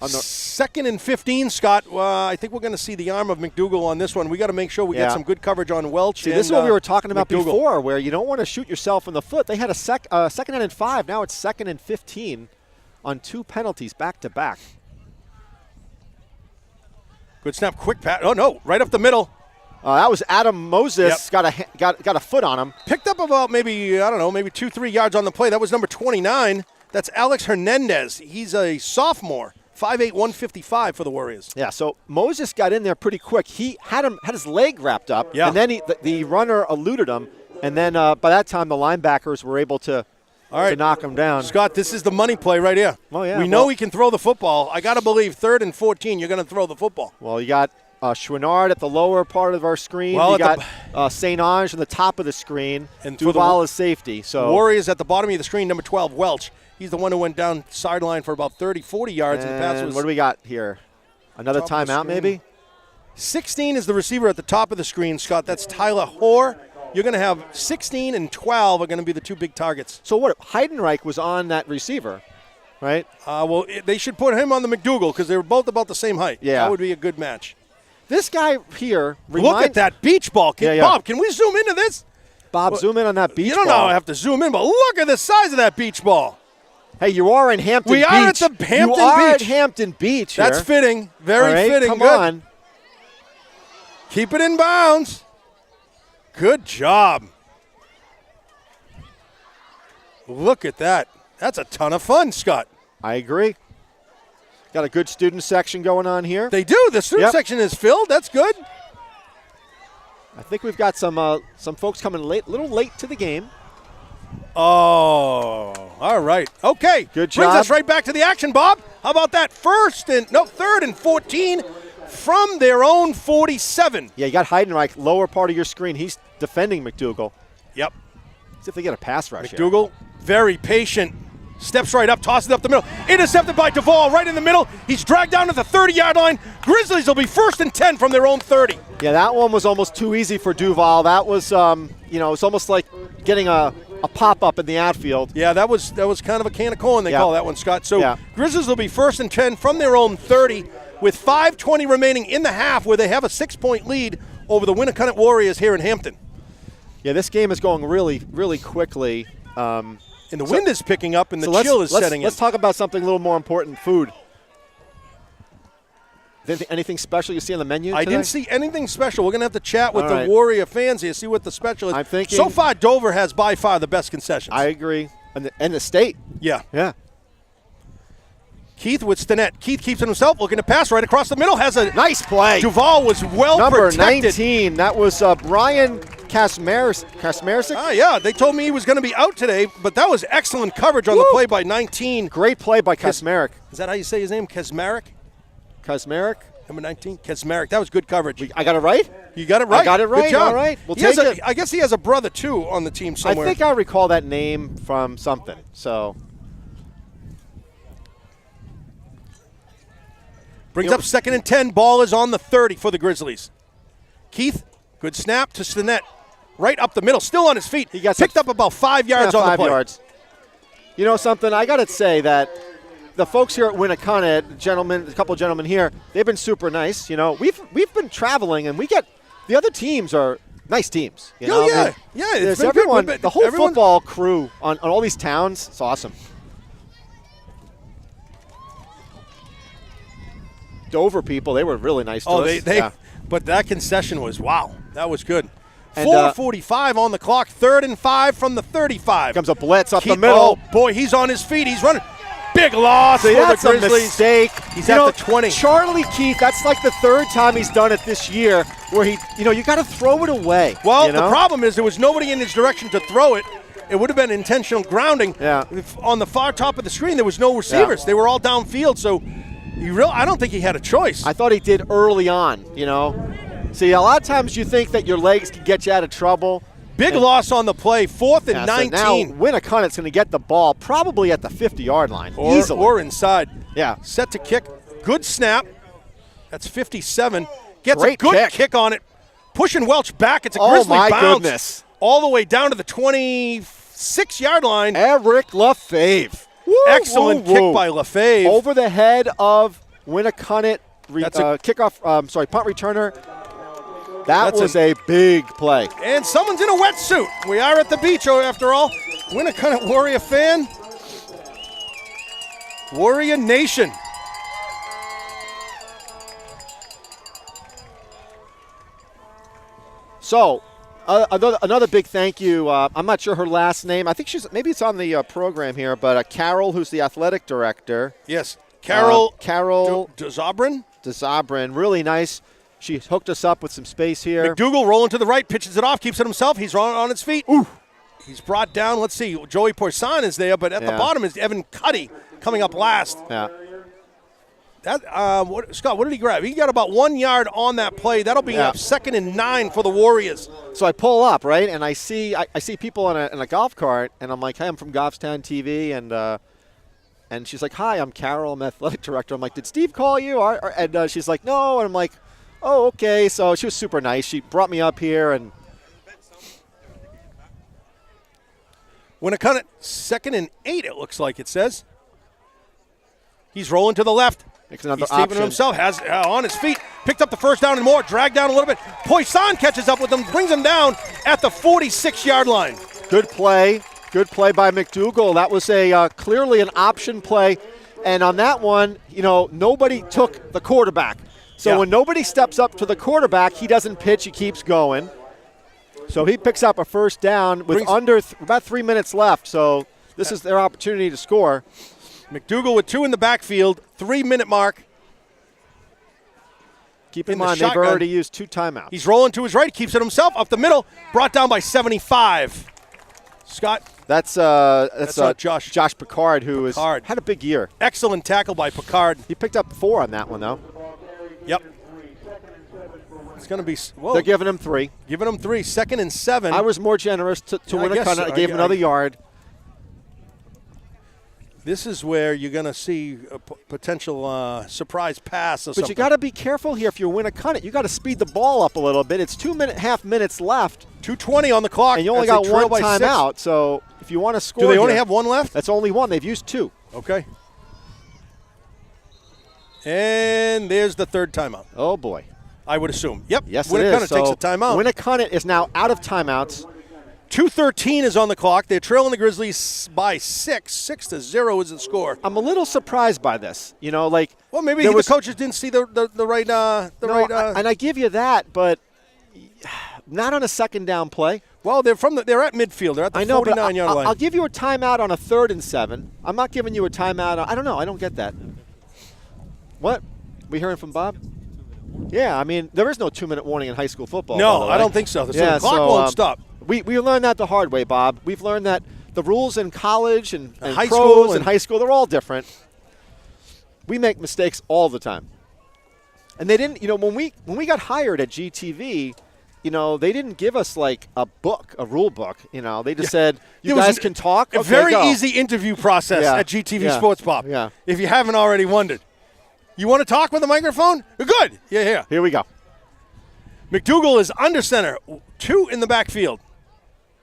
On the 2nd and 15, Scott. I think we're going to see the arm of McDougal on this one. We got to make sure we get some good coverage on Welch. See, this is what we were talking about before, where you don't want to shoot yourself in the foot. They had a 2nd and 5. Now it's 2nd and 15 on 2 penalties back to back. Good snap, quick pass. Oh no, right up the middle. That was Adam Moses. Got a foot on him. Picked up about maybe 2-3 yards on the play. That was number 29. That's Alex Hernandez. He's a sophomore. 5'8", 155 for the Warriors. Yeah, so Moses got in there pretty quick. He had his leg wrapped up, and then the runner eluded him, and then by that time the linebackers were able to knock him down. Scott, this is the money play right here. Oh, yeah. We know he can throw the football. I got to believe 3rd and 14, you're going to throw the football. Well, you got Chouinard at the lower part of our screen. You got St. Ange on the top of the screen, and Duval is safety. So Warriors at the bottom of the screen, number 12, Welch. He's the one who went down sideline for about 30, 40 yards. And the pass was. What do we got here? Another timeout, maybe? 16 is the receiver at the top of the screen, Scott. That's Tyler Hoare. You're going to have 16 and 12 are going to be the 2 big targets. So what? Heidenreich was on that receiver, right? They should put him on the McDougal because they were both about the same height. Yeah. That would be a good match. This guy here. Look at that beach ball. Bob, can we zoom into this? Bob, zoom in on that beach ball. You don't know I have to zoom in, but look at the size of that beach ball. Hey, you are in Hampton Beach. We are at the Hampton Beach. You are at Hampton Beach here. That's fitting. Very fitting. Come on. Keep it in bounds. Good job. Look at that. That's a ton of fun, Scott. I agree. Got a good student section going on here. They do. The student section is filled. That's good. I think we've got some folks coming a little late to the game. Oh, all right. Okay. Good job. Brings us right back to the action, Bob. How about that 3rd and 14 from their own 47. Yeah, you got Heidenreich, lower part of your screen. He's defending McDougal. Yep. See if they get a pass rush McDougal, very patient. Steps right up, tosses it up the middle. Intercepted by Duvall right in the middle. He's dragged down to the 30-yard line. Grizzlies will be 1st and 10 from their own 30. Yeah, that one was almost too easy for Duval. That was, it's almost like getting a pop-up in the outfield. Yeah, that was kind of a can of corn, they call that one, Scott. So Grizzlies will be 1st and 10 from their own 30 with 5:20 remaining in the half, where they have a 6-point lead over the Winnacunnet Warriors here in Hampton. Yeah, this game is going really, really quickly. And the wind is picking up, and the chill is setting in. Let's talk about something a little more important, food. Anything special you see on the menu today? I didn't see anything special. We're going to have to chat with the Warrior fans here, see what the special is. I'm thinking, so far, Dover has by far the best concessions. I agree. And the state. Yeah. Yeah. Keith with Stinnett. Keith keeps it himself, looking to pass right across the middle. Has a nice play. Duval was well protected. Number 19. That was Brian Kasmersic. Yeah, they told me he was going to be out today, but that was excellent coverage on the play by 19. Great play by Kasmersic. Is that how you say his name, Kasmersic? Kasmersic? Number 19, Kasmersic. That was good coverage. I got it right? You got it right. I got it right. Good job. All right. We'll take it. I guess he has a brother, too, on the team somewhere. I think I recall that name from something. So brings up 2nd and 10. Ball is on the 30 for the Grizzlies. Keith, good snap to Stinnett. Right up the middle, still on his feet. He got picked up about 5 yards on the play. 5 yards. You know something? I got to say that the folks here at Winnacunnet, a couple of gentlemen here, they've been super nice. You know, we've been traveling, and we get the other teams are nice teams. You know? Yeah. It's been everyone, good. the whole football crew on all these towns. It's awesome. Dover people, they were really nice to us. But that concession was, wow, that was good. 4:45 on the clock, 3rd and 5 from the 35. Comes a blitz up the middle. Oh, boy, he's on his feet. He's running. Big loss for the Grizzlies. That's a mistake. He's at the 20. Charlie Keith, that's like the 3rd time he's done it this year where you got to throw it away. Well, the problem is there was nobody in his direction to throw it. It would have been intentional grounding. Yeah. On the far top of the screen, there was no receivers. Yeah. They were all downfield, so I don't think he had a choice. I thought he did early on, See, a lot of times you think that your legs can get you out of trouble. Big loss on the play, 4th and 19. So now Winnacunnet's going to get the ball probably at the 50-yard line, easily. Or inside. Yeah. Set to kick. Good snap. That's 57. Gets Great a good kick on it. Pushing Welch back. It's a grizzly bounce. Oh, my goodness. All the way down to the 26-yard line. Eric Lefebvre. Excellent kick by Lefebvre. Over the head of Winnacunnet. Punt returner. That was a big play. And someone's in a wetsuit. We are at the beach, after all. Winnacunnet Warrior fan. Warrior Nation. So, another big thank you. I'm not sure her last name. I think maybe it's on the program here, but Carol, who's the athletic director. Yes, Carol Dzabrin, really nice. She hooked us up with some space here. McDougal rolling to the right, pitches it off, keeps it himself. He's on his feet. Ooh. He's brought down. Let's see. Joey Poisson is there, but at the bottom is Evan Cuddy coming up last. Yeah. Scott, what did he grab? He got about 1 yard on that play. That'll be up 2nd and 9 for the Warriors. So I pull up, right, and I see people in a golf cart, and I'm like, hey, I'm from Goffstown TV, and she's like, hi, I'm Carol, I'm athletic director. I'm like, did Steve call you? And she's like, no, and I'm like, oh, okay. So she was super nice. She brought me up here, and Winnacunnet, 2nd and 8, it looks like it says. He's rolling to the left. He's taping it himself, has on his feet, picked up the first down and more, dragged down a little bit. Poisson catches up with him, brings him down at the 46-yard line. Good play by McDougal. That was clearly an option play, and on that one, nobody took the quarterback. So when nobody steps up to the quarterback, he doesn't pitch, he keeps going. So he picks up a first down with about 3 minutes left. So this is their opportunity to score. McDougal with 2 in the backfield, 3-minute mark. Keep in mind, they've already used 2 timeouts. He's rolling to his right, keeps it himself, up the middle, brought down by 75. Scott? That's Josh Picard, who had a big year. Excellent tackle by Picard. He picked up 4 on that one, though. Yep. It's going to be They're giving him 3. 2nd and 7. I was more generous to Winnacunnet. I gave him another yard. This is where you're going to see a potential surprise pass or something. But you got to be careful here if you're Winnacunnet. You got to speed the ball up a little bit. It's 2.5 minutes left. 2:20 on the clock. And you only got 1 timeout. So if you want to score, do they only have 1 left? That's only 1. They've used 2. Okay. And there's the 3rd timeout. Oh boy. I would assume. Yep. Yes, Winnacunnet it is. takes a timeout. Winnacunnet is now out of timeouts. 2:13 is on the clock. They're trailing the Grizzlies by 6. 6-0 is the score. I'm a little surprised by this. Well, maybe the coaches didn't see the right and I give you that, but not on a 2nd down play. Well, they're at midfield. They're at the 49-yard line. I'll give you a timeout on a 3rd and 7. I'm not giving you a timeout. I don't know. I don't get that. What? We hearing from Bob? Yeah, I mean, there is no 2-minute warning in high school football. No, I don't think so. The clock won't stop. We learned that the hard way, Bob. We've learned that the rules in college and high pros school and high school, they're all different. We make mistakes all the time. And they didn't, when we got hired at GTV, they didn't give us like a rule book. They just said, you guys can talk. A very easy interview process at GTV Sports Pop. Yeah. If you haven't already wondered. You want to talk with a microphone? Good. Yeah. Here we go. McDougal is under center. 2 in the backfield.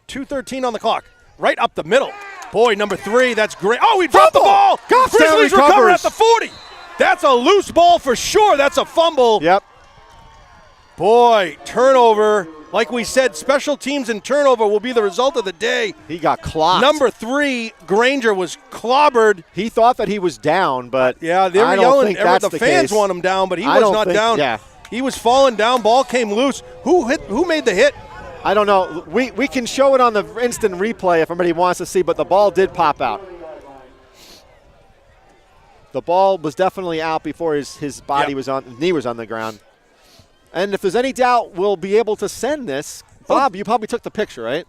2:13 on the clock. Right up the middle. Boy, number 3. That's great. Oh, he dropped the ball. Grizzlies recover at the 40. That's a loose ball for sure. That's a fumble. Yep. Boy, turnover. Like we said, special teams and turnover will be the result of the day. He got clocked. Number 3, Granger, was clobbered. He thought that he was down, but yeah, they were yelling. The fans want him down, but he was not down. Yeah. He was falling down. Ball came loose. Who made the hit? I don't know. We can show it on the instant replay if anybody wants to see, but the ball did pop out. The ball was definitely out before his body was on, knee was on the ground. And if there's any doubt, we'll be able to send this. Bob, you probably took the picture, right?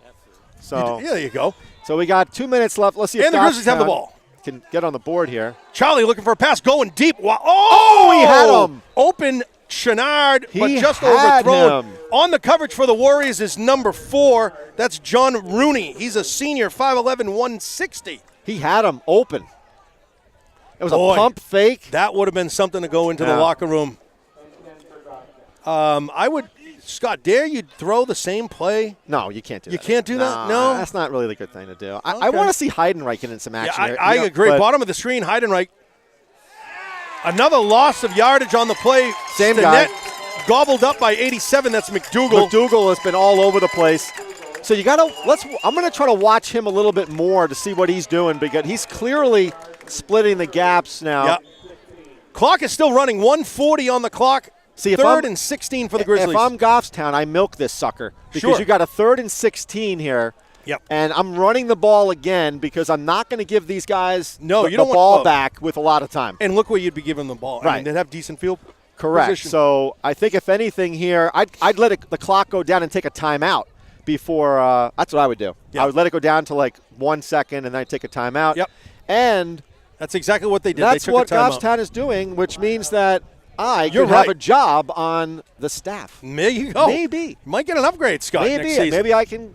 So yeah, there you go. So we got 2 minutes left. Let's see if the Grizzlies have the ball. can get on the board here. Charlie looking for a pass, going deep. Wow. Oh, he had him. Open Chenard, but He just had overthrown. him. On the coverage for the Warriors is number 4. That's John Rooney. He's a senior, 5'11", 160. He had him open. It was Boy, a pump fake. That would have been something to go into the locker room. I would, Scott, dare you throw the same play? No, you can't do that. You can't do that? No? That's not really the good thing to do. I Okay. want to see Heidenreich in some action Yeah, here. I agree. but Bottom of the screen, Heidenreich. Another loss of yardage on the play. Same The guy. net gobbled up by 87. That's McDougal. McDougal has been all over the place. So you got to I'm going to try to watch him a little bit more to see what he's doing because he's clearly splitting the gaps now. Yeah. Clock is still running. 1:40 on the clock. See, if 3rd I'm- and 16 for the Grizzlies. If I'm Goffstown, I milk this sucker because Sure. you got a 3rd and 16 here. Yep. And I'm running the ball again because I'm not going to give these guys No, the you don't want- ball oh. back with a lot of time. And look where you'd be giving the ball. I Right. mean, they'd have decent field Correct. position. So I think if anything here, I'd let the clock go down and take a timeout before. That's what I would do. Yep. I would let it go down to like 1 second and then I'd take a timeout. Yep. And That's exactly what they did. that's they took what a timeout. Goffstown is doing, which means that I You're could have right. a job on the staff. There you go. Maybe. Might get an upgrade, Scott, next Maybe. season.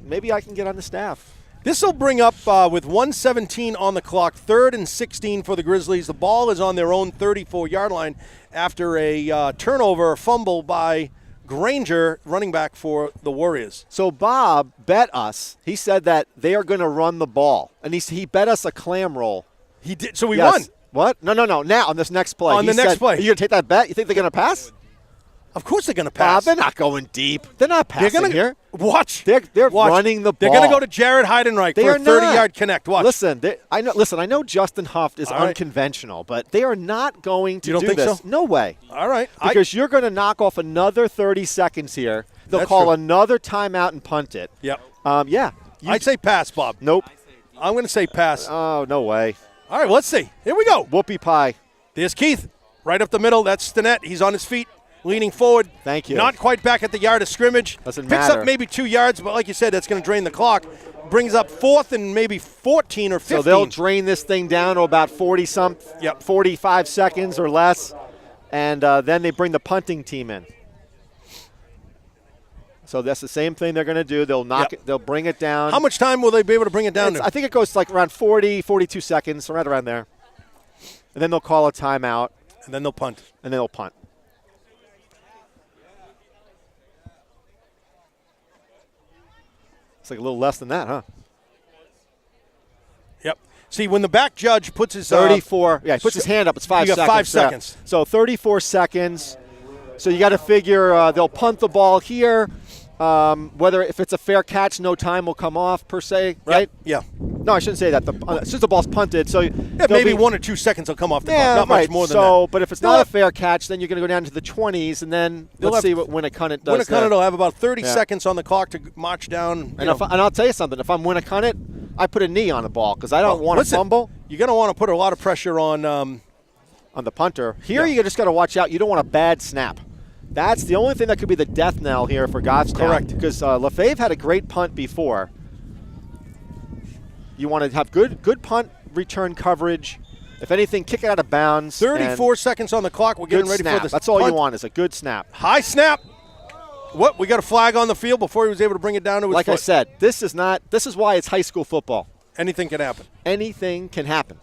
Maybe I can get on the staff. This will bring up with 1:17 on the clock, 3rd and 16 for the Grizzlies. The ball is on their own 34-yard line after a turnover, a fumble by Granger, running back for the Warriors. So Bob bet us. He said that they are going to run the ball, and he bet us a clam roll. He did, so we Yes. won. What? No. Now on this next play. On He the next said, play. Are you going to take that bet? You think they're going to pass? Of course they're going to Bob, pass. they're not going deep. They're not They're passing gonna here. watch. They're Watch. running the ball. They're going to go to Jared Heidenreich They for are a 30-yard not. connect. Watch. Listen, I know Justin Huff is All right. unconventional, but they are not going to You don't do think this. so? No way. All right. Because you're going to knock off another 30 seconds here. They'll That's call true. another timeout and punt it. Yep. Yeah. I'd say pass, Bob. Nope. I'm going to say pass. Oh, no way. All right, let's see. Here we go. Whoopie pie. There's Keith, right up the middle. That's Stinnett. He's on his feet, leaning forward. Thank you. Not quite back at the yard of scrimmage. Doesn't Picks matter. up maybe 2 yards, but like you said, that's going to drain the clock. Brings up 4th and maybe 14 or 15. So they'll drain this thing down to about 45 seconds or less, and then they bring the punting team in. So that's the same thing they're going to do. They'll knock it. They'll bring it down. How much time will they be able to bring it down to? I think it goes like around 42 seconds, right around there. And then they'll call a timeout, And then they'll punt. and then they'll punt. It's like a little less than that, huh? Yep. See, when the back judge puts his 34. Yeah, he puts his hand up. It's 5 you seconds. got 5 Yeah. seconds. So 34 seconds. So you got to figure they'll punt the ball here. Whether if it's a fair catch, no time will come off per se, right? Yeah. No, I shouldn't say that. Since the ball's punted, so Yeah, maybe 1 or 2 seconds will come off the yeah, clock. Not right. much more than so, that. but if it's They'll not a have- fair catch, then you're going to go down to the 20s, and then They'll let's have- see what Winnacunnet does. Winnacunnet will there. have about 30 Yeah. seconds on the clock to march down. And I'll tell you something. If I'm Winnacunnet, I put a knee on the ball because I don't want to listen, fumble You're going to want to put a lot of pressure on. on the punter. Here, Yeah. you just got to watch out. You don't want a bad snap. That's the only thing that could be the death knell here for Goffstown. Correct. Because LaFave had a great punt before. You want to have good punt return coverage. If anything, kick it out of bounds. 34 seconds on the clock. We're and getting good ready snap. for this. That's all punt. you want is a good snap. High snap. What? We got a flag on the field before he was able to bring it down to his Like foot. I said, this is why it's high school football. Anything can happen. Anything can happen.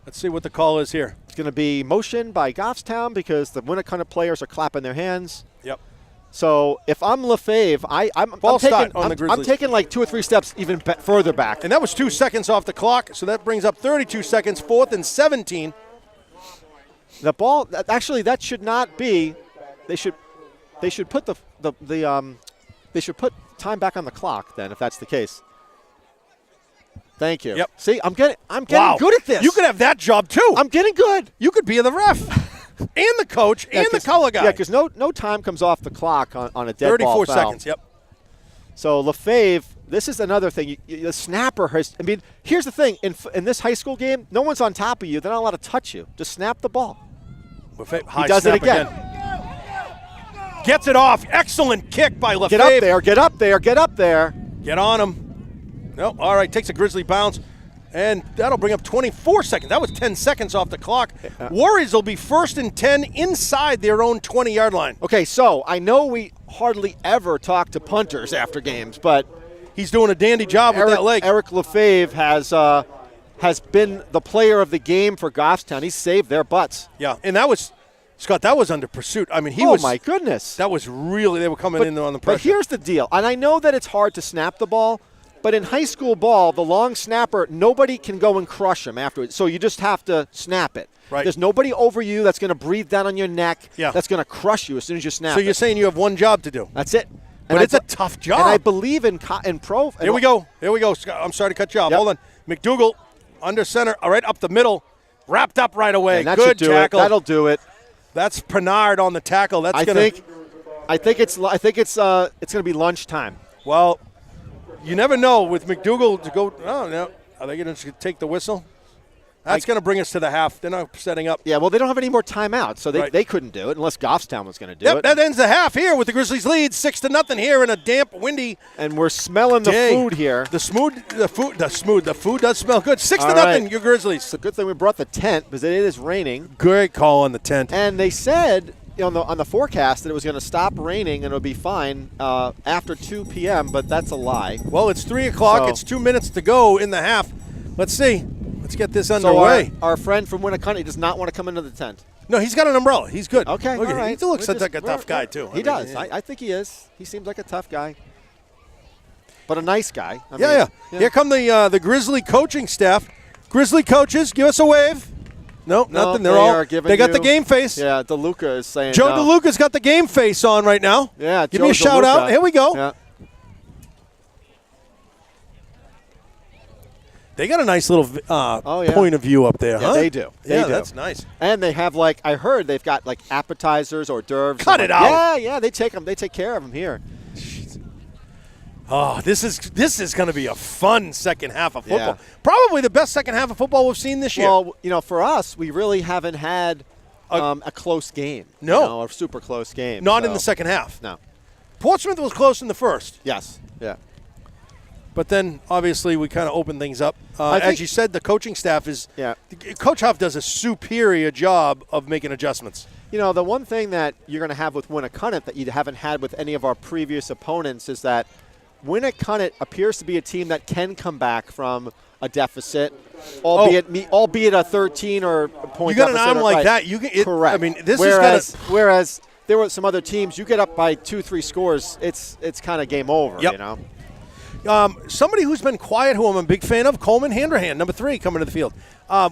Let's see what the call is here. It's going to be motion by Goffstown because the Winnacunnet players are clapping their hands. Yep. So if I'm LaFave, False start on the I'm Grizzlies. taking like 2 or 3 steps even further back. And that was 2 seconds off the clock, so that brings up 32 seconds, 4th and 17. The ball actually that should not be. They should put they should put time back on the clock then if that's the case. Thank you. Yep. See, I'm getting Wow. good at this. You could have that job too. I'm getting good. You could be the ref and the coach and the color guy. Yeah, because no time comes off the clock on a dead 34 ball foul. seconds. Yep. So LaFave, this is another thing. The snapper has. I mean, here's the thing: in this high school game, no one's on top of you. They're not allowed to touch you. Just snap the ball. High does it snap again. Gets it off. Excellent kick by LaFave. Get up there! Get up there! Get up there! Get on him. No, all right. Takes a Grizzly bounce. And that'll bring up 24 seconds. That was 10 seconds off the clock. Warriors will be 1st and 10 inside their own 20-yard line. Okay, so I know we hardly ever talk to punters after games, but he's doing a dandy job with that leg. Eric Lefebvre has been the player of the game for Goffstown. He's saved their butts. Yeah, and that was, Scott, that was under pursuit. I mean, he was. Oh, my goodness. That was really, they were coming in on the pressure. But here's the deal, and I know that it's hard to snap the ball, but in high school ball, the long snapper, nobody can go and crush him afterwards. So you just have to snap it. Right. There's nobody over you that's going to breathe down on your neck. Yeah. That's going to crush you as soon as you snap So you're saying you have one job to do. That's it. But it's a tough job. And I believe in pro. Here we go. Scott, I'm sorry to cut you off. Yep. Hold on. McDougal under center, all right, up the middle. Wrapped up right away. And that Good should do tackle. It. That'll do it. That's Pernard on the tackle. That's I think it's going to be lunchtime. Well, you never know with McDougal to go. Oh no, are they going to take the whistle? That's going to bring us to the half. They're not setting up. Yeah, well, they don't have any more timeouts, so they couldn't do it unless Goffstown was going to do it. That ends the half here with the Grizzlies lead 6-0 here in a damp, windy. And we're smelling the food here. The food does smell good. 6-0, right. Your Grizzlies. It's a good thing we brought the tent because it is raining. Great call on the tent. And they said on the forecast that it was going to stop raining and it'll be fine after 2 p.m., but that's a lie. Well, it's 3 o'clock. So, it's 2 minutes to go in the half. Let's see. Let's get this underway. So our friend from Winnacunnet does not want to come into the tent. No, he got an umbrella. He's good. Okay, Look all right. He looks like a tough guy, too. He does. I think he is. He seems like a tough guy. But a nice guy. Yeah. Here come the Grizzly coaching staff. Grizzly coaches, give us a wave. No, nothing. They got the game face. Yeah, DeLuca is saying Joe DeLuca's got the game face on right now. Yeah, give me a shout out. Here we go. Yeah. They got a nice little point of view up there, yeah, huh? They do. They do. That's nice. And they have I heard they've got appetizers, hors d'oeuvres. Cut it out. Yeah, they take them. They take care of them here. Oh, this is going to be a fun second half of football. Yeah. Probably the best second half of football we've seen this year. Well, for us, we really haven't had a close game. No. A super close game. Not in the second half. No. Portsmouth was close in the first. Yes. Yeah. But then, obviously, we kind of opened things up. As you said, the coaching staff is Coach Huff does a superior job of making adjustments. The one thing that you're going to have with Winnacunnet that you haven't had with any of our previous opponents is that Winnacunnet appears to be a team that can come back from a deficit, albeit a 13 or point deficit. You got an arm like that, you can. Correct. I mean, this whereas there were some other teams, you get up by 2-3 scores, it's kind of game over. Yep. Somebody who's been quiet, who I'm a big fan of, Coleman Handrahan, number 3, coming to the field.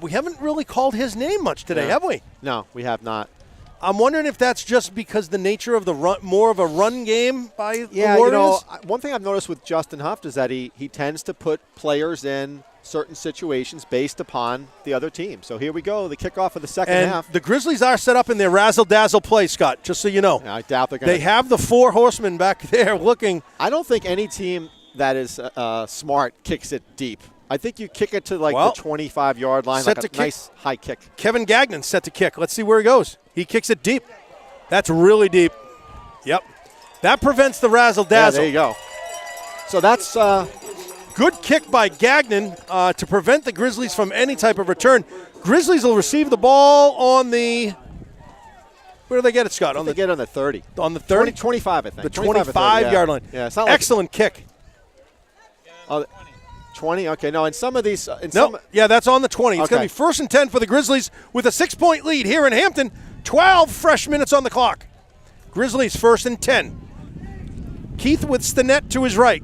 We haven't really called his name much today, have we? No, we have not. I'm wondering if that's just because the nature of the run, more of a run game by the Warriors. One thing I've noticed with Justin Huff is that he tends to put players in certain situations based upon the other team. So here we go, the kickoff of the second half. The Grizzlies are set up in their razzle-dazzle play, Scott, just so you know. Yeah, I doubt they're going to. They have the 4 horsemen back there looking. I don't think any team that is smart kicks it deep. I think you kick it to the 25-yard line, nice high kick. Kevin Gagnon's set to kick. Let's see where he goes. He kicks it deep. That's really deep. Yep. That prevents the razzle-dazzle. Yeah, there you go. So that's good kick by Gagnon to prevent the Grizzlies from any type of return. Grizzlies will receive the ball on the – where do they get it, Scott? They get it on the 30. On the 30? 25, I think. The 25-yard line. Yeah, it's not excellent kick. 20? Okay, no, in some of these – yeah, that's on the 20. It's okay. going to be 1st and 10 for the Grizzlies with a 6-point lead here in Hampton. 12 fresh minutes on the clock. Grizzlies 1st and 10. Keith with Stinnett to his right.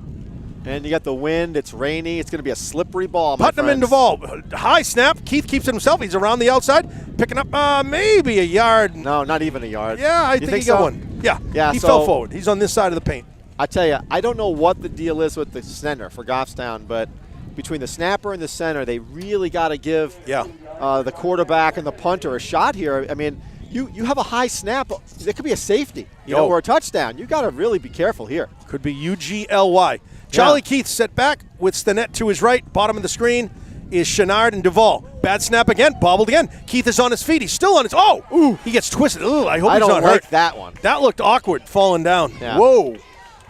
And you got the wind. It's rainy. It's going to be a slippery ball, my Putnam and Duvall. High snap. Keith keeps it himself. He's around the outside. Picking up maybe a yard. No, not even a yard. Yeah, I think he got one. Yeah, he fell forward. He's on this side of the paint. I tell you, I don't know what the deal is with the center for Goffstown, but between the snapper and the center, they really got to give the quarterback and the punter a shot here. I mean, you have a high snap. There could be a safety, or a touchdown. You got to really be careful here. Could be UGLY. Charlie Keith set back with Stinnett to his right. Bottom of the screen is Chenard and Duvall. Bad snap again. Bobbled again. Keith is on his feet. He's still on his – ooh, he gets twisted. Ooh, I hope he's not hurt. That one. That looked awkward falling down. Yeah. Whoa.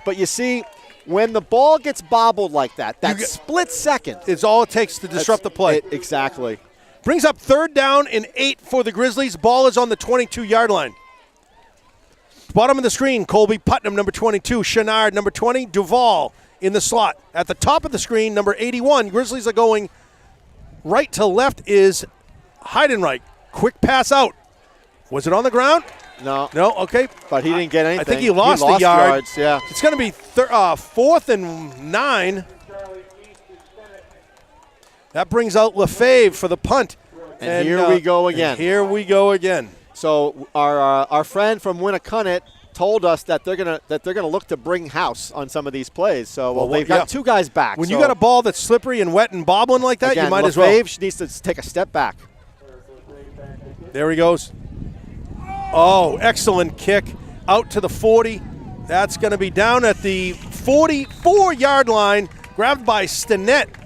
But you see, when the ball gets bobbled like that, split second is all it takes to disrupt the play. Exactly. Brings up 3rd down and 8 for the Grizzlies. Ball is on the 22-yard line. Bottom of the screen, Colby Putnam, number 22. Chenard, number 20. Duval in the slot. At the top of the screen, number 81. Grizzlies are going right to left is Heidenreich. Quick pass out. Was it on the ground? No. No, okay. But he didn't get anything. I think he lost a yard. Yards, yeah. It's going to be 4th and 9. That brings out Lefebvre for the punt. And here we go again. Here we go again. So our friend from Winnacunnet told us that they're gonna look to bring house on some of these plays. So they've got 2 guys back. When you got a ball that's slippery and wet and bobbling like that, again, you might as well. Lefebvre needs to take a step back. There he goes. Oh, excellent kick out to the 40. That's going to be down at the 44-yard line, grabbed by Stinnett.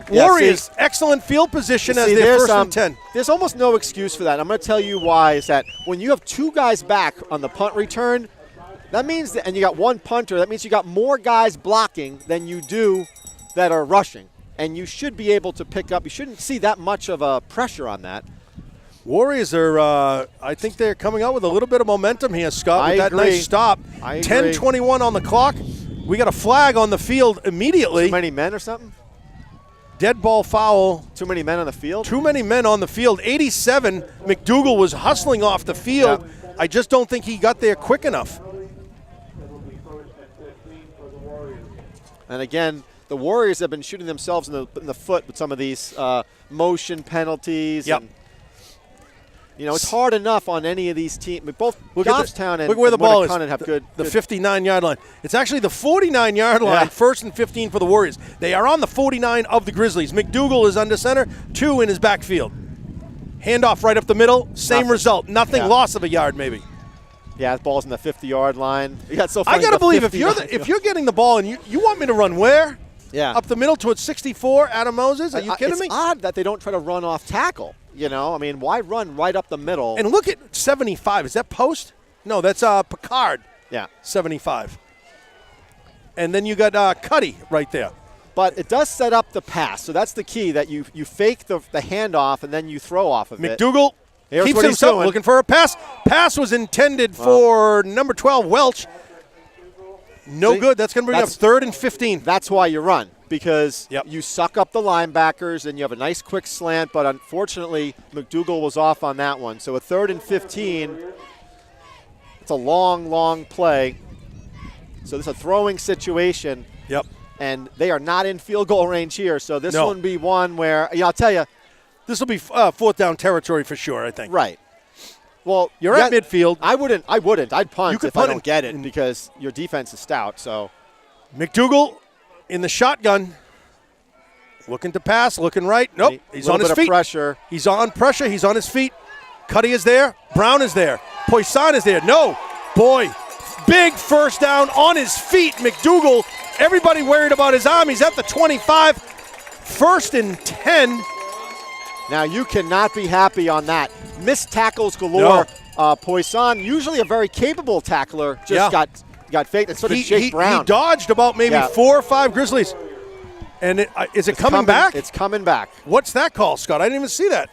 Warriors, excellent field position as their 1st and 10. There's almost no excuse for that. I'm going to tell you why. Is that when you have 2 guys back on the punt return, that means and you got 1 punter, that means you got more guys blocking than you do that are rushing. And you should be able to pick up. You shouldn't see that much of a pressure on that. Warriors are, I think they're coming out with a little bit of momentum here, Scott, with that nice stop. 10:21 on the clock. We got a flag on the field immediately. Too many men or something? Dead ball foul. Too many men on the field? Too many men on the field. 87, McDougal was hustling off the field. Yeah. I just don't think he got there quick enough. And again, the Warriors have been shooting themselves in the foot with some of these motion penalties. Yep. And, it's hard enough on any of these teams. Both Goffstown and Winnacunnet have good. The 59-yard line. It's actually the 49-yard line, 1st and 15 for the Warriors. They are on the 49 of the Grizzlies. McDougal is under center, 2 in his backfield. Handoff right up the middle, same result. Nothing, loss of a yard maybe. Yeah, the ball's in the 50-yard line. So I got to believe if you're getting the ball and you want me to run where? Yeah. Up the middle towards 64, Adam Moses? Are you kidding me? It's odd that they don't try to run off tackle. Why run right up the middle? And look at 75. Is that post? No, that's Picard. Yeah. 75. And then you got Cuddy right there. But it does set up the pass, so that's the key, that you fake the handoff and then you throw off of it. McDougal keeps himself looking for a pass. Pass was intended for number 12, Welch. No good. That's going to bring up 3rd and 15. That's why you run, because you suck up the linebackers and you have a nice quick slant, but unfortunately McDougal was off on that one. So a 3rd and 15, it's a long, long play. So this is a throwing situation. Yep. And they are not in field goal range here, so this one would be one where, I'll tell you. This will be 4th down territory for sure, I think. Right. Well, you're at midfield. I wouldn't. I'd punt if I don't get it because your defense is stout. So, McDougal in the shotgun, looking to pass, looking right. Nope, he's on his feet. Pressure. He's on pressure. He's on his feet. Cuddy is there. Brown is there. Poisson is there. No, boy, big 1st down on his feet. McDougal. Everybody worried about his arm. He's at the 25. 1st and 10. Now, you cannot be happy on that. Missed tackles galore. No. Poisson, usually a very capable tackler, just got faked. And sort of Jake Brown. He dodged about maybe 4 or 5 Grizzlies. And is it coming back? It's coming back. What's that call, Scott? I didn't even see that.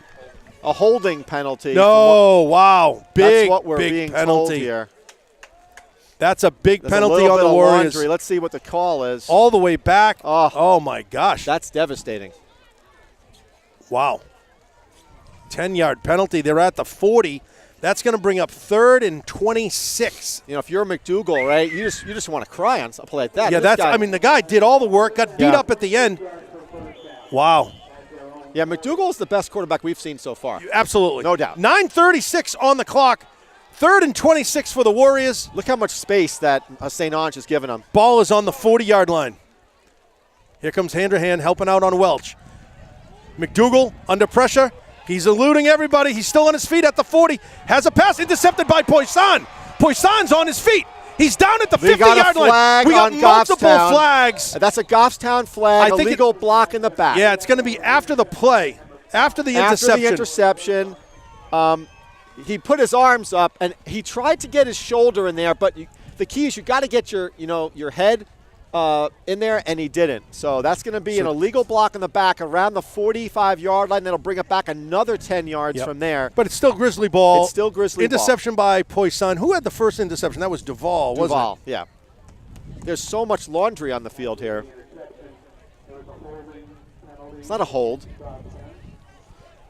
A holding penalty. No, wow. That's what we're being penalty. told here. That's a big penalty on the Warriors. Laundry. Let's see what the call is. All the way back. Oh my gosh. That's devastating. Wow. 10-yard penalty. They're at the 40. That's going to bring up 3rd and 26. If you're McDougal, right, you just want to cry on something like that. Yeah, the guy did all the work, got beat up at the end. Wow. Yeah, McDougal is the best quarterback we've seen so far. Absolutely. No doubt. 9:36 on the clock. 3rd and 26 for the Warriors. Look how much space that St. Ange has given them. Ball is on the 40-yard line. Here comes Handrahan helping out on Welch. McDougal under pressure. He's eluding everybody. He's still on his feet at the 40. Has a pass intercepted by Poisson. Poisson's on his feet. He's down at the 50-yard line. We got multiple flags. That's a Goffstown flag, illegal block in the back. Yeah, it's going to be after the play, after the interception. After the interception. He put his arms up, and he tried to get his shoulder in there, but the key is you got to get your head in there, and he didn't. So that's going to be an illegal block in the back around the 45-yard line. That'll bring it back another 10 yards from there. But it's still Grizzly ball. It's still Grizzly interception ball. by Poisson. Who had the first interception? That was Duvall, wasn't it? Yeah. There's so much laundry on the field here. It's not a hold.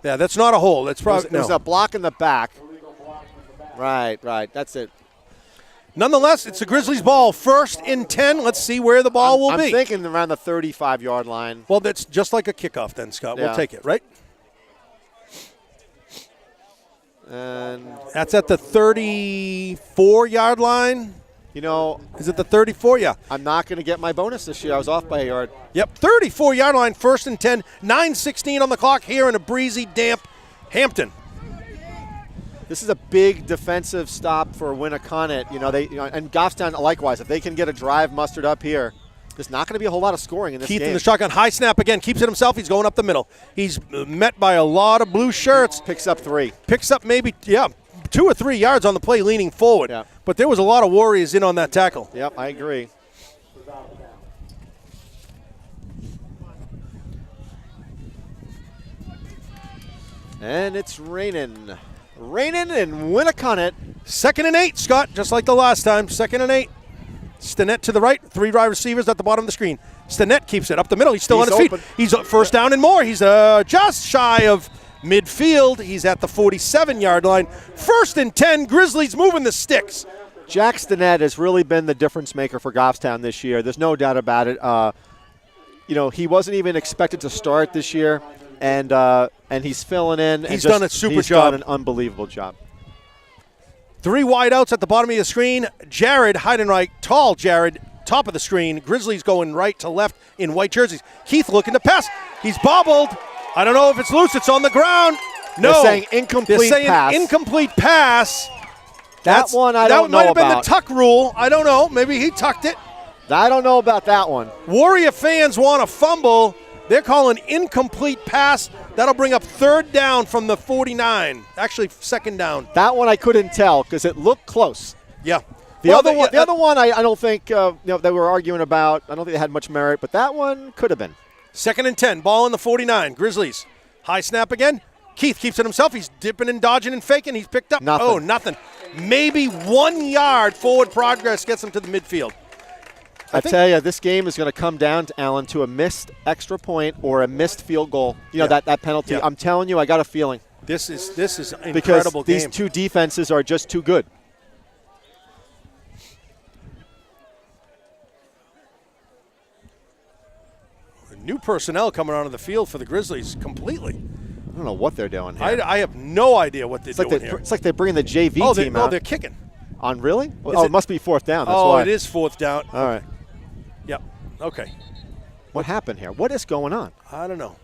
Yeah, that's not a hold. That's probably There's a block in the back. Right. That's it. Nonetheless, it's the Grizzlies' ball. 1st and 10. Let's see where the ball will be. I'm thinking around the 35-yard line. Well, that's just like a kickoff then, Scott. Yeah. We'll take it, right? And that's at the 34-yard line. You know, is it the 34? Yeah. I'm not going to get my bonus this year. I was off by a yard. Yep, 34-yard line, 1st and 10. 9:16 on the clock here in a breezy, damp Hampton. This is a big defensive stop for Winnacunnet. And Goffstown likewise. If they can get a drive mustered up here, there's not going to be a whole lot of scoring in this Keith game. in the shotgun, high snap again, keeps it himself. He's going up the middle. He's met by a lot of blue shirts. Picks up 3. Picks up maybe 2 or 3 yards on the play, leaning forward. Yeah. But there was a lot of Warriors in on that tackle. Yep, I agree. And it's raining. Raining in Winnacunnet. 2nd and 8, Scott, just like the last time. 2nd and 8. Stinnett to the right, 3 wide receivers at the bottom of the screen. Stinnett keeps it up the middle. He's still on his open. feet. He's first down and more. He's just shy of midfield. He's at the 47-yard line. 1st and 10. Grizzlies moving the sticks. Jack Stinnett has really been the difference maker for Goffstown this year. There's no doubt about it. He wasn't even expected to start this year, and he's filling in. He's done a super job. He's done an unbelievable job. 3 wideouts at the bottom of the screen. Jared Heidenreich, tall Jared, top of the screen. Grizzlies going right to left in white jerseys. Keith looking to pass. He's bobbled. I don't know if it's loose. It's on the ground. No. They're saying incomplete pass. Incomplete pass. That one I don't know about. That might have been the tuck rule. I don't know. Maybe he tucked it. I don't know about that one. Warrior fans want a fumble. They're calling incomplete pass. That'll bring up 3rd down from the 49. Actually, 2nd down. That one I couldn't tell because it looked close. Yeah. The other one, I don't think they were arguing about. I don't think they had much merit, but that one could have been. 2nd and 10. Ball in the 49. Grizzlies. High snap again. Keith keeps it himself. He's dipping and dodging and faking. He's picked up. Nothing. Oh, nothing. Maybe 1 yard forward progress gets him to the midfield. I tell you, this game is going to come down, Alan, to a missed extra point or a missed field goal. That penalty. Yeah. I'm telling you, I got a feeling. This is an because incredible game. These two defenses are just too good. New personnel coming onto the field for the Grizzlies completely. I don't know what they're doing here. I have no idea what they're doing here. It's like they're bringing the JV team out. Oh, they're kicking. On really? It must be 4th down. That's why. It is 4th down. All right. Yep. Okay. What happened here? What is going on? I don't know.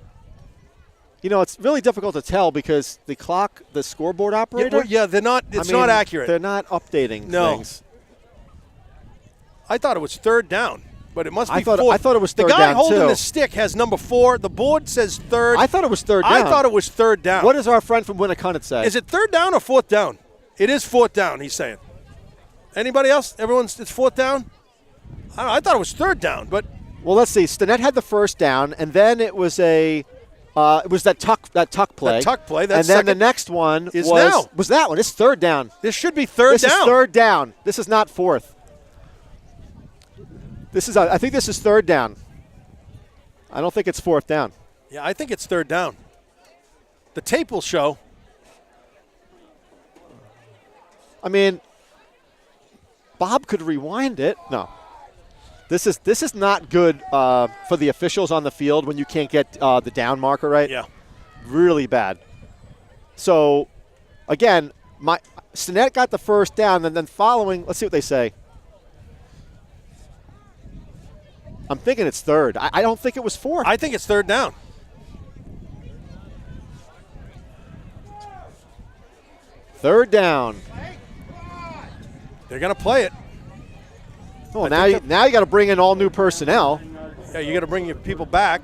It's really difficult to tell because the clock, the scoreboard operator. They're not. It's not accurate. They're not updating things. I thought it was 3rd down, but it must be 4th. I thought it was 3rd down. The guy holding the stick has number 4. The board says 3rd. I thought it was 3rd down. I thought it was 3rd down. What does our friend from Winnacunnet say? Is it 3rd down or 4th down? It is 4th down. He's saying. Anybody else? It's 4th down. I don't know, I thought it was 3rd down, but. Well, let's see. Stinnett had the 1st down, and then it was that tuck play. That tuck play. And then the next one was that one. It's 3rd down. This should be 3rd down. This is 3rd down. This is not 4th. I think this is 3rd down. I don't think it's 4th down. Yeah, I think it's 3rd down. The tape will show. I mean, Bob could rewind it. No. This is not good for the officials on the field when you can't get the down marker right. Yeah. Really bad. So, again, Stinnett got the 1st down, and then following, let's see what they say. I'm thinking it's 3rd. I don't think it was 4th. I think it's 3rd down. Third down. They're going to play it. Oh, now you got to bring in all new personnel. Yeah, you got to bring your people back.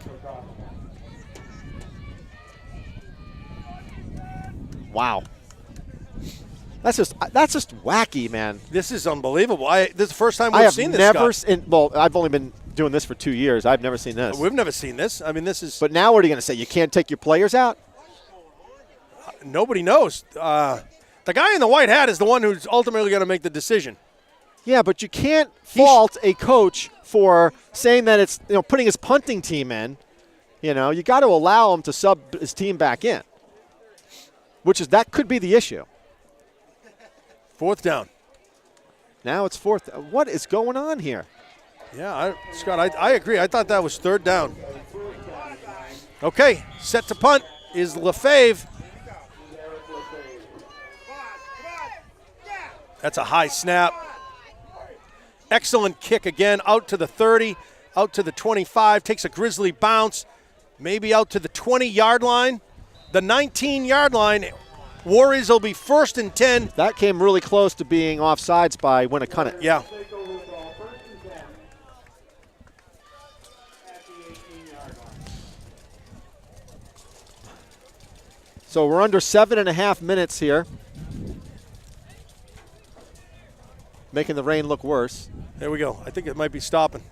Wow. That's just wacky, man. This is unbelievable. This is the first time we've seen this. I've only been doing this for 2 years. I've never seen this. We've never seen this. I mean, this is. But now what are you going to say? You can't take your players out? Nobody knows. The guy in the white hat is the one who's ultimately going to make the decision. Yeah, but you can't fault a coach for saying that it's putting his punting team in. You got to allow him to sub his team back in, that could be the issue. 4th down. Now it's 4th. What is going on here? Yeah, Scott, I agree. I thought that was 3rd down. Okay, set to punt is Lefebvre. That's a high snap. Excellent kick again, out to the 30, out to the 25, takes a Grizzly bounce, maybe out to the 20-yard line, the 19-yard line. Warriors will be 1st and 10. That came really close to being offsides by Winnacunnet. Yeah. So we're under 7.5 minutes here. Making the rain look worse. There we go. I think it might be stopping.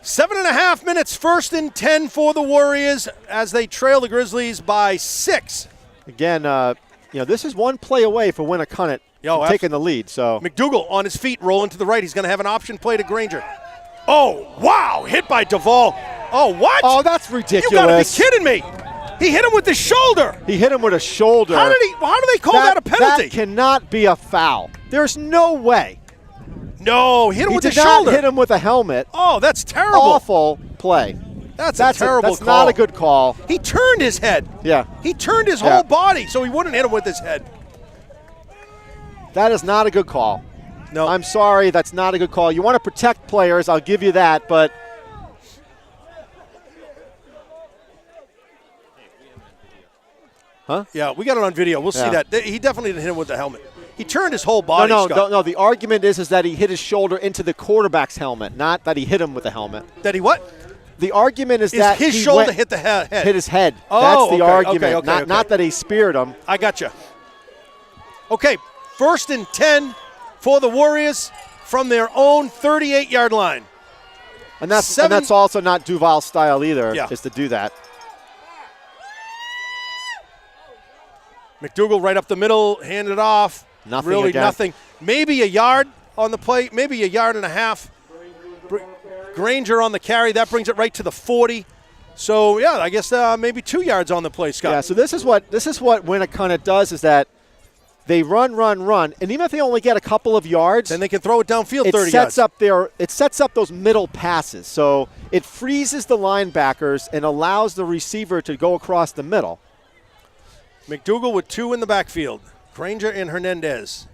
7.5 minutes, 1st and 10 for the Warriors as they trail the Grizzlies by 6. Again, this is one play away for Winnacunnet taking the lead. So McDougal on his feet, rolling to the right. He's going to have an option play to Granger. Oh, wow, hit by Duvall. Oh, what? Oh, that's ridiculous. You got to be kidding me. He hit him with his shoulder. He hit him with a shoulder. How do they call that a penalty? That cannot be a foul. There's no way. No, hit him with the shoulder. He did not hit him with a helmet. Oh, that's terrible. Awful play. That's a terrible that's call. That's not a good call. He turned his head. Yeah. He turned his whole body so he wouldn't hit him with his head. That is not a good call. No. I'm sorry, that's not a good call. You want to protect players, I'll give you that, but huh? Yeah, we got it on video. We'll see that. He definitely didn't hit him with the helmet. He turned his whole body, Scott. No. The argument is that he hit his shoulder into the quarterback's helmet, not that he hit him with the helmet. That he what? The argument is that his shoulder hit the head. Hit his head. Oh, that's the argument, okay. not that he speared him. I gotcha. Okay, 1st and 10 for the Warriors from their own 38-yard line. And that's also not Duval style either, is to do that. McDougal right up the middle, handed off. Nothing really again. Nothing. Maybe a yard on the play, maybe a yard and a half. Granger on the carry. That brings it right to the 40. So, yeah, I guess maybe 2 yards on the play, Scott. Yeah, so this is what Winnacunnet does is that they run, and even if they only get a couple of yards, then they can throw it downfield 30 yards. It sets up those middle passes. So it freezes the linebackers and allows the receiver to go across the middle. McDougal with 2 in the backfield. Granger and Hernandez.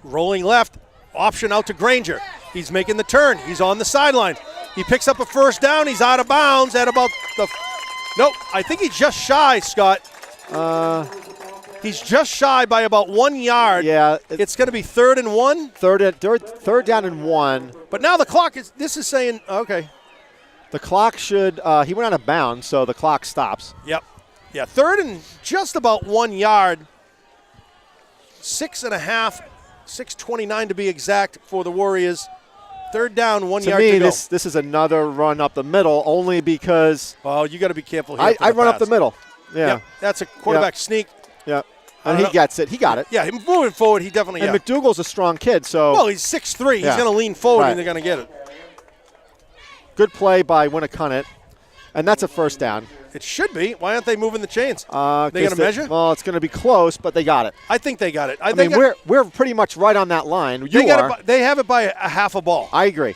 Rolling left, option out to Granger. He's making the turn. He's on the sideline. He picks up a 1st down. He's out of bounds at about the – nope, I think he's just shy, Scott. He's just shy by about 1 yard. Yeah. It's going to be 3rd and 1. Third down and 1. But now the clock is – this is saying – okay. The clock should he went out of bounds, so the clock stops. Yep. Yeah, 3rd and just about 1 yard. 6.5, 6:29 to be exact for the Warriors. 3rd down, 1 yard to go. To me, this is another run up the middle only because – well, you got to be careful here. I run up the middle. Yeah. Yep, that's a quarterback sneak. Yeah. And he gets it. He got it. Yeah, moving forward, he definitely And McDougal's a strong kid, so – well, he's 6'3". He's going to lean forward and they're going to get it. Good play by Winnacunnet. And that's a 1st down. It should be. Why aren't they moving the chains? They going to measure? Well, it's going to be close, but they got it. I think they got it. I mean, we're pretty much right on that line. They have it by a half a ball. I agree.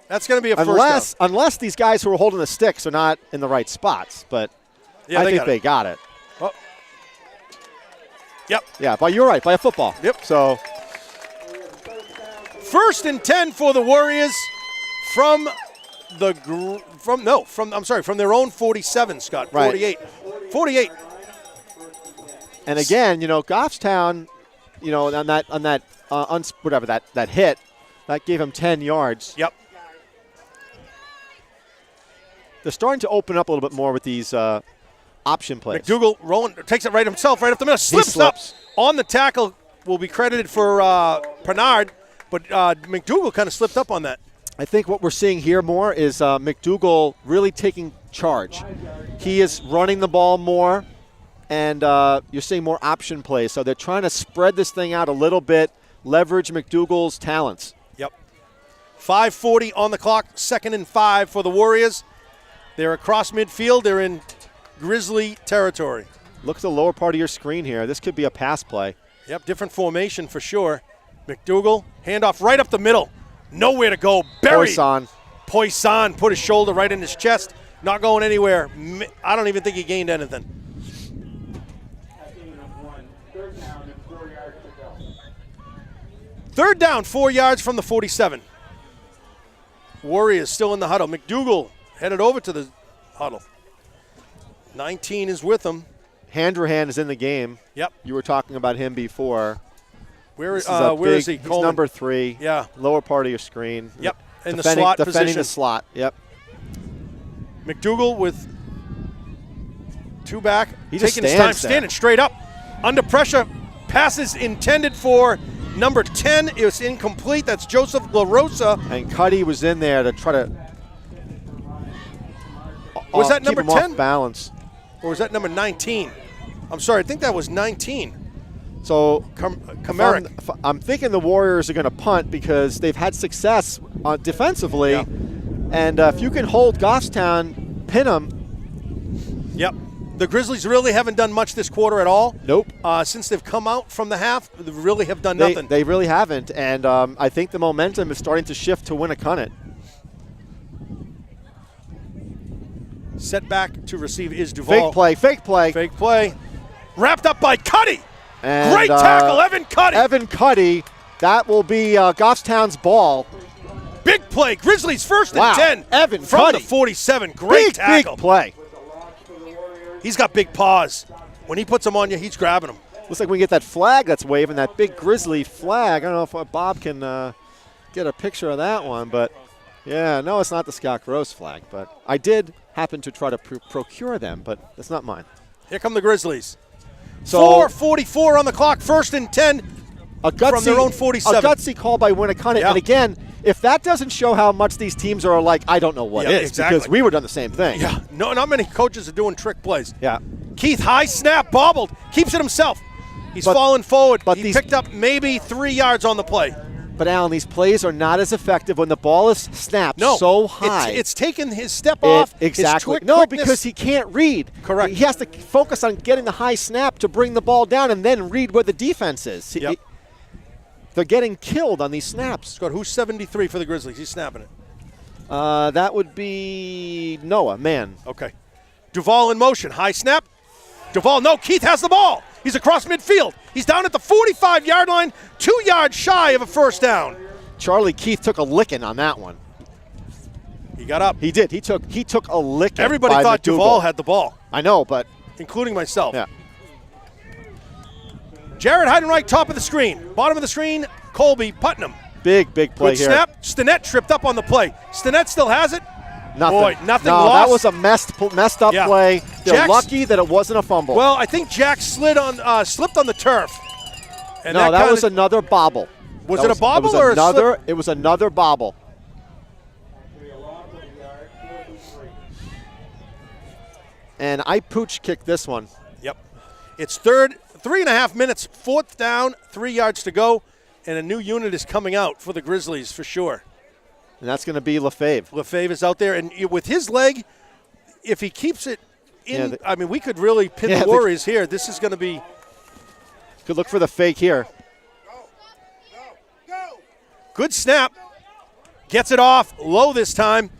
That's going to be a 1st down. Unless these guys who are holding the sticks are not in the right spots, but I think they got it. Oh. Yep. Yeah, but you're right, by a football. Yep. So 1st and 10 for the Warriors from their own 47, Scott. 48. Right. 48. And again, Goffstown, on that hit, that gave him 10 yards. Yep. They're starting to open up a little bit more with these option plays. McDougal rolling, takes it right himself, right up the middle, slips up on the tackle. Will be credited for Pernard. But McDougal kind of slipped up on that. I think what we're seeing here more is McDougal really taking charge. He is running the ball more, and you're seeing more option plays. So they're trying to spread this thing out a little bit, leverage McDougal's talents. Yep. 5:40 on the clock, 2nd and 5 for the Warriors. They're across midfield. They're in Grizzly territory. Look at the lower part of your screen here. This could be a pass play. Yep, different formation for sure. McDougal, handoff right up the middle. Nowhere to go. Buried. Poisson put his shoulder right in his chest. Not going anywhere. I don't even think he gained anything. Third down, 4 yards from the 47. Warriors still in the huddle. McDougal headed over to the huddle. 19 is with him. Handrahan is in the game. Yep. You were talking about him before. Where is he? He's number 3. Yeah. Lower part of your screen. Yep. In the slot defending position. the slot. Yep. McDougal with 2 back. He taking just his time, stands there. standing straight up. Under pressure. Passes intended for number 10. It was incomplete. That's Joseph LaRosa. And Cuddy was in there to try to Was that keep number him 10? off balance. Or was that number 19? I'm sorry. I think that was 19. So Kamarick. I'm thinking the Warriors are going to punt because they've had success defensively. Yeah. And if you can hold Goffstown, pin them. Yep. The Grizzlies really haven't done much this quarter at all. Nope. Since they've come out from the half, they really have done nothing. They really haven't. And I think the momentum is starting to shift to Winnacunnet. Set back to receive is Duvall. Fake play. Fake play. Wrapped up by Cuddy. And, Great tackle, Evan Cuddy. Evan Cuddy. That will be Goffstown's ball. Big play. Grizzlies first Wow. and 10. Evan from Cuddy. the 47. Great tackle. Big play. He's got big paws. When he puts them on you, he's grabbing them. Looks like we get that flag that's waving, that big Grizzly flag. I don't know if Bob can get a picture of that one, but yeah, no, it's not the Scott Gross flag, but I did happen to try to procure them, but that's not mine. Here come the Grizzlies. So 4:44 on the clock, 1st and 10 from their own 47. A gutsy call by Winnacunnet. Yeah. And again, if that doesn't show how much these teams are alike, I don't know what is. Exactly. Because we would have done the same thing. Yeah, no, not many coaches are doing trick plays. Yeah. Keith, high snap, bobbled, keeps it himself. He's falling forward, but he picked up maybe 3 yards on the play. But, Alan, these plays are not as effective when the ball is snapped so high. It's taken his step off. Exactly. His no, quickness. because he can't read. Correct. He has to focus on getting the high snap to bring the ball down and then read where the defense is. Yep. They're getting killed on these snaps. Scott, who's 73 for the Grizzlies? He's snapping it. That would be Noah, man. Okay. Duvall in motion. High snap. Duvall, no, Keith has the ball. He's across midfield. He's down at the 45-yard line, 2 yards shy of a first down. Charlie Keith took a licking on that one. He got up. He did. He took a licking. Everybody by thought McDougal. Duvall had the ball. I know, but including myself. Yeah. Jared Heidenreich, top of the screen. Bottom of the screen, Colby Putnam. Big play Good here. snap. Stinnett tripped up on the play. Stinnett still has it. Nothing. Boy, nothing no, lost. that was a messed up play. They're lucky that it wasn't a fumble. Well, I think Jack slipped on the turf. And no, that was another bobble. Was it a bobble or another? a slip? It was another bobble. And I pooch kicked this one. Yep. It's 3.5 minutes, 4th down, 3 yards to go, and a new unit is coming out for the Grizzlies for sure. And that's going to be Lefebvre. Lefebvre is out there, and with his leg, if he keeps it in, I mean, we could really pin the Warriors here. This is going to be. Could look for the fake here. Go. Good snap. Gets it off low this time.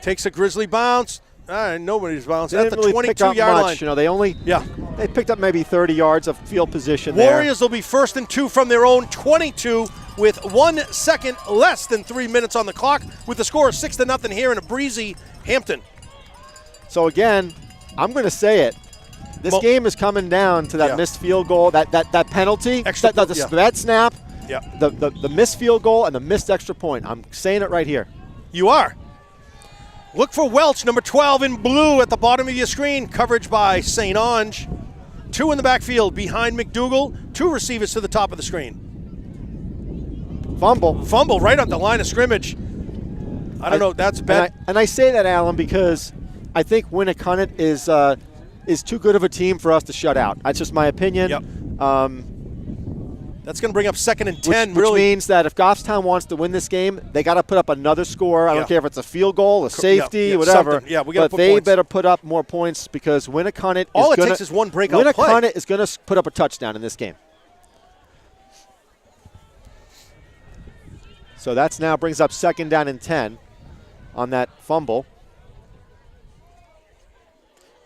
Takes a Grizzly bounce. Nobody's bouncing at the 22-yard line. You know, they picked up maybe 30 yards of field position Warriors will be 1st and 2 from their own 22 with 1 second less than 3 minutes on the clock with the score of 6-0 here in a breezy Hampton. So again, I'm going to say it. This game is coming down to that missed field goal, that penalty, that snap, the missed field goal and the missed extra point. I'm saying it right here. You are. Look for Welch, number 12 in blue at the bottom of your screen. Coverage by St. Onge. 2 in the backfield behind McDougal. 2 receivers to the top of the screen. Fumble right on the line of scrimmage. I don't know. That's bad. And I say that, Alan, because I think Winnacunnet is too good of a team for us to shut out. That's just my opinion. Yep. That's going to bring up 2nd and 10. Which means that if Goffstown wants to win this game, they got to put up another score. I don't care if it's a field goal, a safety, whatever. Something. Yeah, we got to put But they points. better put up more points because Winnacunnet All it takes is one breakout play. Winnacunnet is going to put up a touchdown in this game. So that's now brings up 2nd down and 10 on that fumble.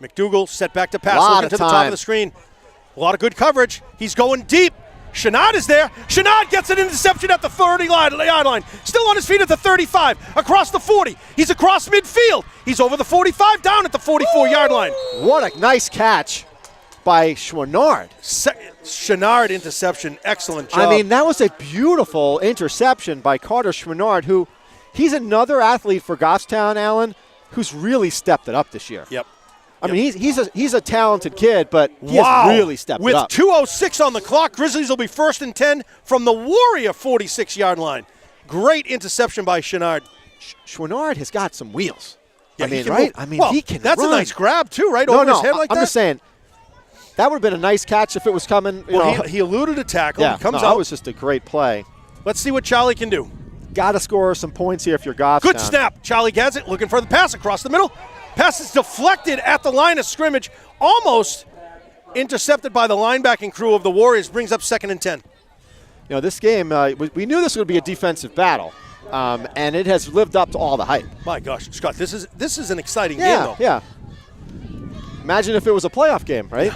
McDougal set back to pass, Lot looking of to the top time. of the screen. A lot of good coverage. He's going deep. Chenard is there. Chenard gets an interception at the 30-yard line. Still on his feet at the 35, across the 40. He's across midfield. He's over the 45, down at the 44-yard line. What a nice catch by Chouinard. Chenard interception, excellent job. I mean, that was a beautiful interception by Carter Chouinard, who he's another athlete for Goffstown, Allen, who's really stepped it up this year. Yep. I mean, he's a talented kid, but he has really stepped it up. With 2:06 on the clock, Grizzlies will be 1st and 10 from the Warrior 46-yard line. Great interception by Chenard. Chouinard has got some wheels. Yeah, I mean, he right? move. I mean, well, he can that's run. a nice grab, too, right? Over his head like that? I'm just saying, that would have been a nice catch if it was coming. He eluded a tackle. Yeah, He comes out. That was just a great play. Let's see what Charlie can do. Got to score some points here if you're Goffstown. Good snap. Charlie gets it, looking for the pass across the middle. Pass is deflected at the line of scrimmage, almost intercepted by the linebacking crew of the Warriors, brings up 2nd and 10. You know, this game, we knew this would be a defensive battle, and it has lived up to all the hype. My gosh, Scott, this is an exciting game, though. Yeah. Imagine if it was a playoff game, right?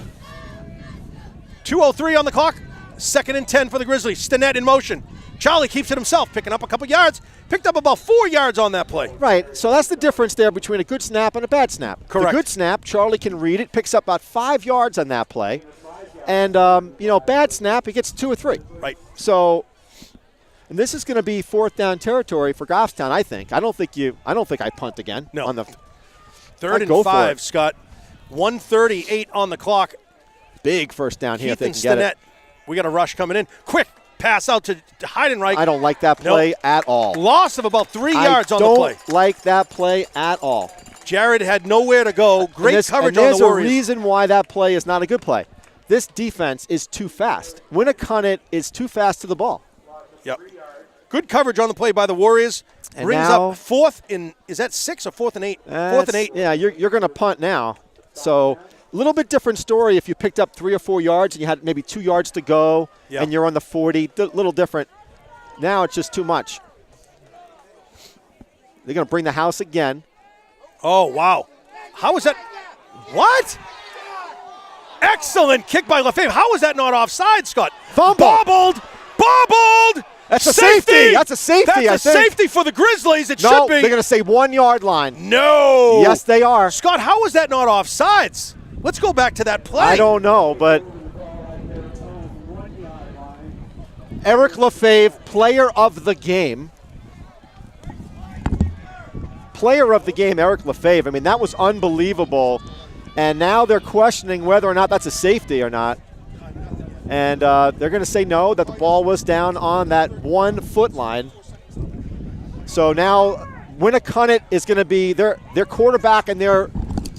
2:03 on the clock, 2nd and 10 for the Grizzlies. Stinnett in motion. Charlie keeps it himself, picking up a couple yards. Picked up about 4 yards on that play. Right, so that's the difference there between a good snap and a bad snap. Correct. The good snap, Charlie can read it, picks up about 5 yards on that play. And, bad snap, he gets 2 or 3. Right. So, and this is going to be 4th down territory for Goffstown, I think. I don't think I punt again. No. On the 3rd and 5, Scott. 1:38 on the clock. Big first down here if they Keith can and get it. Stinnett. We got a rush coming in. Quick pass out to Heidenreich. I don't like that play at all. Loss of about 3 yards on the play. I don't like that play at all. Jared had nowhere to go. Great coverage on the Warriors. There's a reason why that play is not a good play. This defense is too fast. Winnacunnet is too fast to the ball. Yep. Good coverage on the play by the Warriors. And brings now, up 4th and is that 6 or 4th and 8? 4th and 8. Yeah, you're going to punt now. So a little bit different story if you picked up 3 or 4 yards and you had maybe 2 yards to go and you're on the 40. A little different. Now it's just too much. They're going to bring the house again. Oh, wow. How is that? What? Excellent kick by Lefebvre. How is that not offside, Scott? Fumble. Bobbled. That's a safety. That's a safety, I think. That's a safety for the Grizzlies. It should be. They're going to say 1 yard line. No. Yes, they are. Scott, how is that not offsides? Let's go back to that play. I don't know, but Eric Lefebvre, player of the game. Player of the game, Eric Lefebvre. I mean, that was unbelievable. And now they're questioning whether or not that's a safety or not. And they're going to say no, that the ball was down on that 1 foot line. So now Winnacunnet is going to be their quarterback, and they're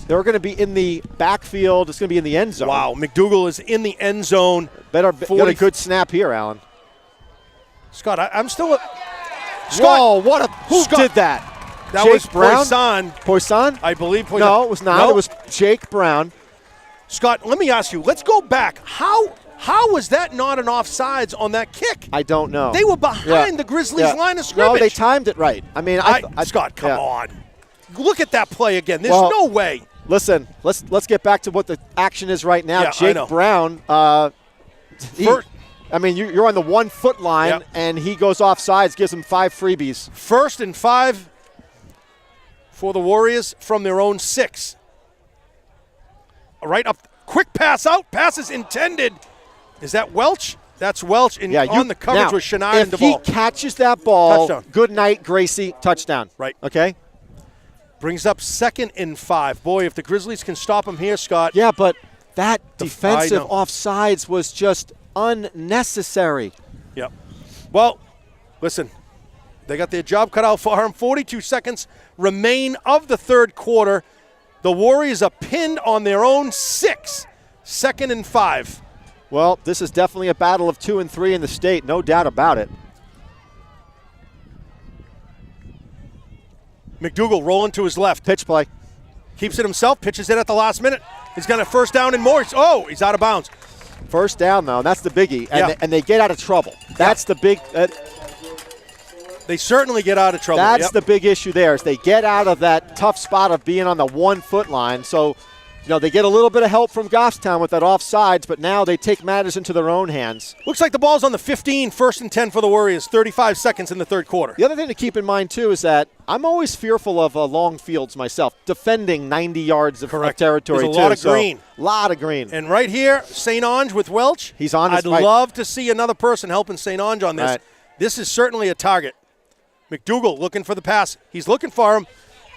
going to be in the backfield. It's going to be in the end zone. Wow, McDougal is in the end zone. Better get a good snap here, Alan. Scott, I'm still. Scott, who did that? That Jake was Brown? Poisson? I believe Poisson. No, it was not. No. It was Jake Brown. Scott, let me ask you. Let's go back. How was that not an offsides on that kick? I don't know. They were behind the Grizzlies' line of scrimmage. No, they timed it right. I mean, Scott, come on. Look at that play again. There's no way. Listen, let's get back to what the action is right now. Yeah, Jake Brown, you're on the 1 foot line, and he goes offsides, gives him 5 freebies. 1st and 5 for the Warriors from their own 6. All right, up. Quick pass out. Pass is intended. Is that Welch? That's Welch. And on the coverage with Chenard and Duvall. If he catches that ball, touchdown. Good night, Gracie. Touchdown. Right. Okay? Brings up 2nd and 5. Boy, if the Grizzlies can stop him here, Scott. Yeah, but that defensive offsides was just unnecessary. Yep. Well, Listen, they got their job cut out for them. 42 seconds remain of the third quarter. The Warriors are pinned on their own 6, 2nd and 5. Well, this is definitely a battle of 2 and 3 in the state, no doubt about it. McDougal rolling to his left. Pitch play. Keeps it himself, pitches it at the last minute. He's got a first down and more. He's out of bounds. First down, though, that's the biggie. And, Yeah. they get out of trouble. That's the big They certainly get out of trouble. that's the big issue there, is they get out of that tough spot of being on the 1 foot line. So, they get a little bit of help from Goffstown with that offsides, but now they take matters into their own hands. Looks like the ball's on the 15, 1st and 10 for the Warriors. 35 seconds in the third quarter. The other thing to keep in mind, too, is that I'm always fearful of long fields myself, defending 90 yards of territory, There's a lot of green. A lot of green. And right here, St. Ange with Welch. He's on his I'd right. love to see another person helping St. Ange on this. Right. This is certainly a target. McDougal looking for the pass. He's looking for him,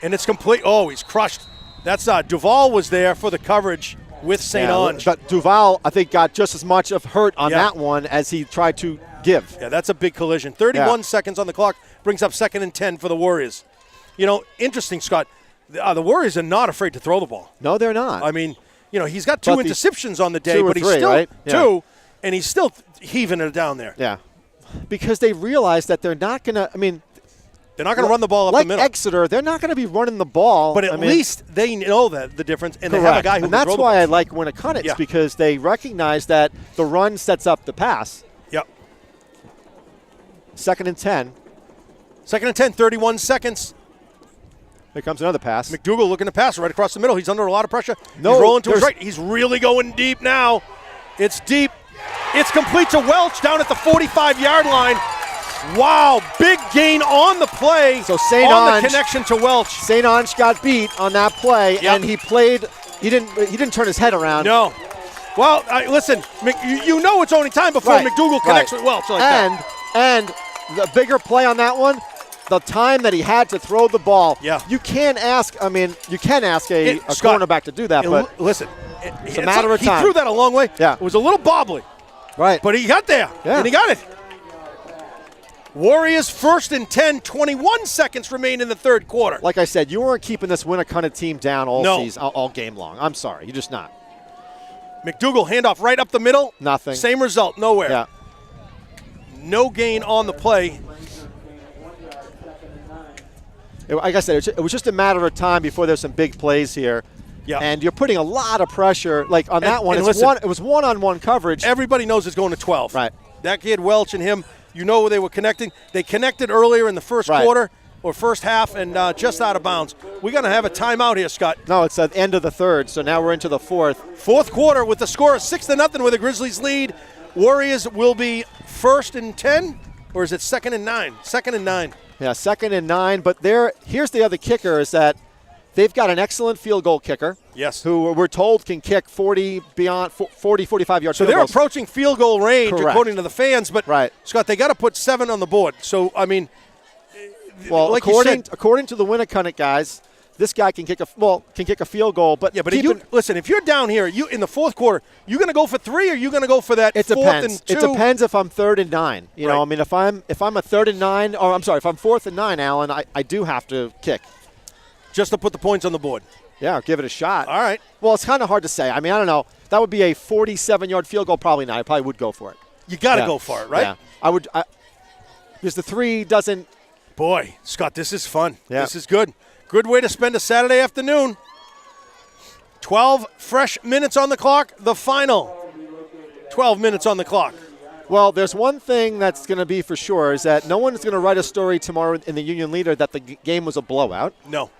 and it's complete. Oh, he's crushed. That's Duval was there for the coverage with St. Ange. But Duval, I think, got just as much of hurt on that one as he tried to give. Yeah, that's a big collision. 31 seconds on the clock brings up 2nd and 10 for the Warriors. Interesting, Scott. The Warriors are not afraid to throw the ball. No, they're not. I mean, he's got 2 interceptions on the day, 2 or but he's 3, still right? Yeah. 2, and he's still heaving it down there. Yeah, because they realize that they're not going to, they're not going to run the ball up the middle. Like Exeter, they're not going to be running the ball. But at least they know that the difference, and they have a guy who and can that's throw the why ball. I like Winnacunnet, because they recognize that the run sets up the pass. Yep. 2nd and 10. 2nd and 10, 31 seconds. Here comes another pass. McDougal looking to pass right across the middle. He's under a lot of pressure. No, he's rolling to his right. He's really going deep now. It's deep. It's complete to Welch down at the 45-yard line. Wow, big gain on the play. So St. on Ange, the connection to Welch. St. Ange got beat on that play, and he played. He didn't turn his head around. No. Well, listen, you know it's only time before McDougal connects with Welch like that. And the bigger play on that one, the time that he had to throw the ball. Yeah. You can ask. You can ask a Scott, cornerback to do that, but listen, it's a matter of time. He threw that a long way. Yeah. It was a little bobbly. Right. But he got there, and he got it. Warriors 1st and 10, 21 seconds remain in the third quarter. Like I said, you weren't keeping this Winnacunnet team down all game long. I'm sorry, you're just not. McDougal handoff right up the middle. Nothing. Same result, nowhere. Yeah. No gain on the play. Like I said, it was just a matter of time before there's some big plays here. Yeah. And you're putting a lot of pressure. Like on that one, and it was one-on-one coverage. Everybody knows it's going to 12. Right. That kid Welch and him, they were connecting. They connected earlier in the first quarter or first half and just out of bounds. We're going to have a timeout here, Scott. No, it's at the end of the third, so now we're into the fourth. Fourth quarter with the score of 6-0 with the Grizzlies lead. Warriors will be 1st and 10, or is it 2nd and 9? 2nd and 9. Yeah, 2nd and 9. But here's the other kicker is that they've got an excellent field goal kicker. Yes. Who we're told can kick 40, 45 yards. So they're approaching field goal range, according to the fans. But, Scott, they got to put 7 on the board. So, well, like according to the Winnacunnet guys, this guy can kick a field goal. But yeah, but listen, if you're down here, in the fourth quarter, you going to go for 3 or you going to go for that? It 4th depends. and 2? It depends if I'm 3rd and 9. You know, if I'm a 3rd and 9, or I'm sorry, if I'm 4th and 9, Alan, I do have to kick. Just to put the points on the board. Yeah, give it a shot. All right. Well, it's kind of hard to say. I don't know. That would be a 47-yard field goal. Probably not. I probably would go for it. You got to go for it, right? Yeah. I would. Because the 3 doesn't. Boy, Scott, this is fun. Yeah. This is good. Good way to spend a Saturday afternoon. 12 fresh minutes on the clock. The final 12 minutes on the clock. Well, there's one thing that's going to be for sure is that no one's going to write a story tomorrow in the Union Leader that the game was a blowout. No.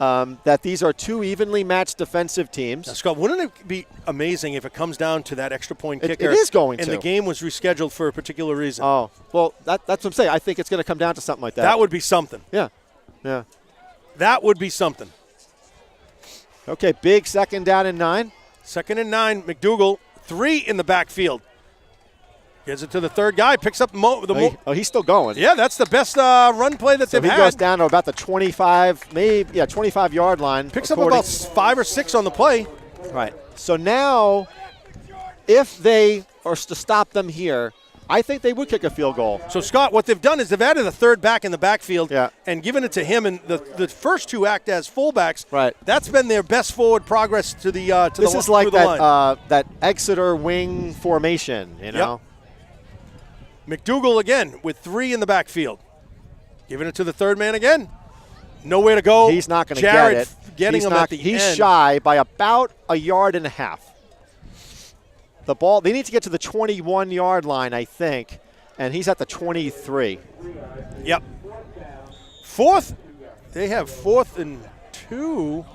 That these are 2 evenly matched defensive teams. Now, Scott, wouldn't it be amazing if it comes down to that extra point kicker? It is going and to. And the game was rescheduled for a particular reason. Oh, well, that's what I'm saying. I think it's going to come down to something like that. That would be something. Yeah. Yeah. That would be something. Okay, big 2nd down and 9. 2nd and 9. McDougal, 3 in the backfield. Gives it to the third guy, picks up he's still going. Yeah, that's the best run play that they've had. He goes down to about the 25-yard line. Picks up about 5 or 6 on the play. Right. So now, if they are to stop them here, I think they would kick a field goal. So, Scott, what they've done is they've added a third back in the backfield and given it to him, and the first two act as fullbacks. Right. That's been their best forward progress to the This is like that Exeter wing formation, you know. Yep. McDougal again with 3 in the backfield. Giving it to the third man again. Nowhere to go. He's not going to get it. Getting him at the end. He's shy by about a yard and a half. The ball, they need to get to the 21-yard line, I think, and he's at the 23. Yep. Fourth, they have 4th and 2.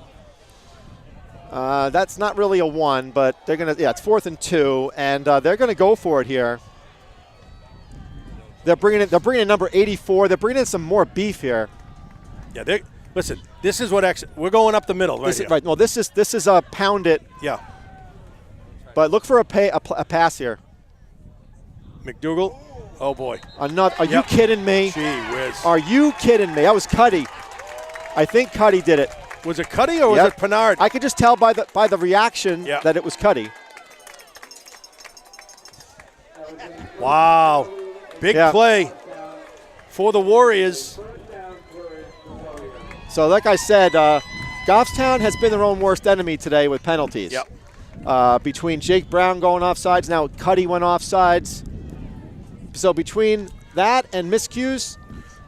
That's not really a 1, but they're going to, it's 4th and 2, and they're going to go for it here. They're bringing in number 84. They're bringing in some more beef here. Yeah, listen, this is what we're going up the middle right here. Right. No, this is a pound it. Yeah. But look for a pass here. McDougal. Oh, boy. Another. Are you kidding me? Gee whiz. Are you kidding me? That was Cuddy. I think Cuddy did it. Was it Cuddy or was it Pennard? I could just tell by the reaction that it was Cuddy. Wow. Big play for the Warriors. So, like I said, Goffstown has been their own worst enemy today with penalties. Yep. Between Jake Brown going offsides, now Cuddy went offsides. So between that and miscues.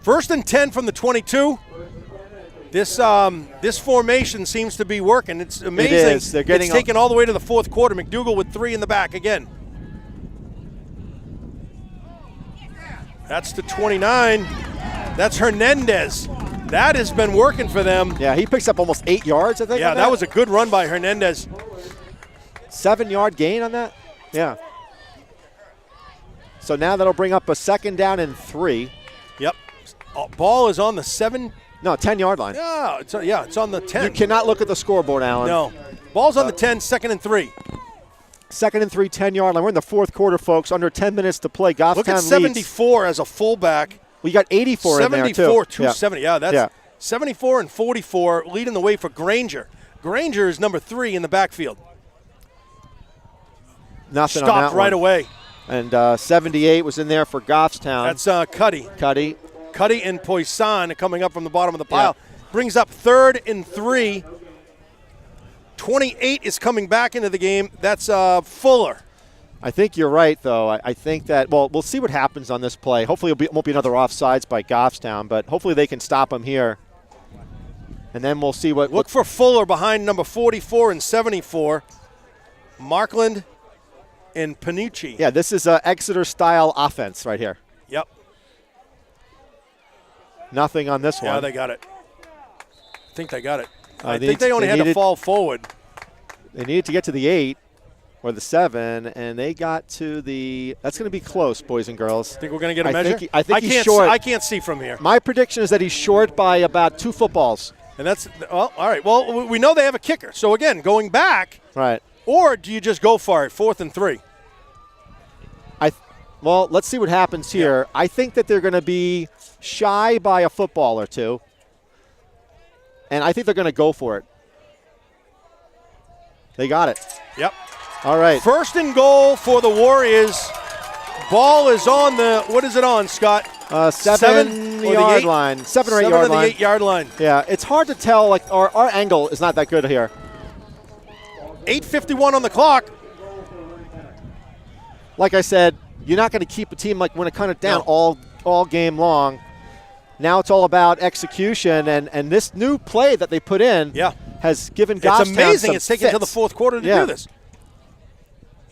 1st and 10 from the 22. This formation seems to be working. It's amazing. It is. They're getting taken all the way to the 4th quarter. McDougal with 3 in the back again. That's the 29. That's Hernandez. That has been working for them. Yeah, he picks up almost 8 yards, I think. Yeah, that was a good run by Hernandez. 7-yard gain on that? Yeah. So now that'll bring up a 2nd down and 3. Yep. Ball is on the 10-yard line. Yeah, it's on the 10. You cannot look at the scoreboard, Alan. No. Ball's on the 10, 2nd and 3. 2nd and 3, 10-yard line. We're in the 4th quarter, folks. Under 10 minutes to play. Goffstown Look at leads. 74 as a fullback. We got 84 in there, too. 74, 270. Yeah, that's 74 and 44 leading the way for Granger. Granger is number 3 in the backfield. Nothing Stopped on that right one. away. And 78 was in there for Goffstown. That's Cuddy. Cuddy and Poisson coming up from the bottom of the pile. Yeah. Brings up 3rd and 3. 28 is coming back into the game. That's Fuller. I think you're right, though. I think that, well, we'll see what happens on this play. Hopefully it won't be another offsides by Goffstown, but hopefully they can stop him here. And then we'll see what. Look for Fuller behind number 44 and 74. Markland and Panucci. Yeah, this is an Exeter-style offense right here. Yep. Nothing on this one. Yeah, they got it. I think they got it. I think they only had to fall forward. They needed to get to the 8 or the 7, and they got to the – that's going to be close, boys and girls. Think we're going to get a measure? I think he's short. I can't see from here. My prediction is that he's short by about 2 footballs. And that's – well, all right. Well, we know they have a kicker. So, again, going back. Right. Or do you just go for it, 4th and 3? Well, let's see what happens here. Yeah. I think that they're going to be shy by a football or 2. And I think they're going to go for it. They got it. Yep. All right. 1st and goal for the Warriors. Ball is on the, what is it on, Scott? 7-yard line. 7 or 8 yard line. 8 yard line. Yeah, it's hard to tell. Like our angle is not that good here. 8:51 on the clock. Like I said, you're not going to keep a team like Winnacunnet down all game long. Now it's all about execution, and this new play that they put in has given Goffstown It's amazing. Some it's taken to the 4th quarter to do this.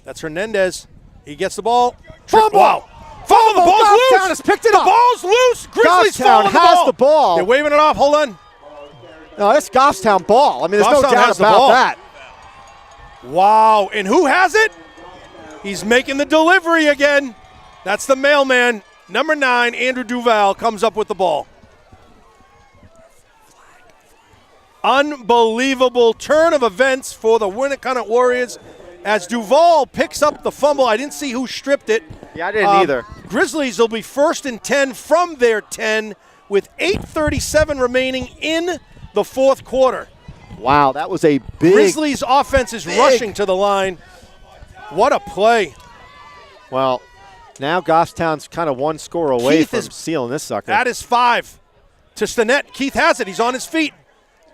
That's Hernandez. He gets the ball. Fumble! Wow. Fumble! The ball's Goffstown loose! has picked it up! The ball's loose! Grizzlies Goffstown has the ball. They're waving it off. Hold on. No, that's Goffstown ball. I mean, there's no doubt about that. Wow. And who has it? He's making the delivery again. That's the mailman. Number 9, Andrew Duval, comes up with the ball. Unbelievable turn of events for the Winnacunnet Warriors as Duval picks up the fumble. I didn't see who stripped it. Yeah, I didn't either. Grizzlies will be 1st and 10 from their 10 with 8:37 remaining in the 4th quarter. Wow, that was a big. Grizzlies offense is rushing to the line. What a play. Well, Now Goffstown's kind of one score away Keith from is sealing this sucker. That is 5 to Stinnett. Keith has it. He's on his feet.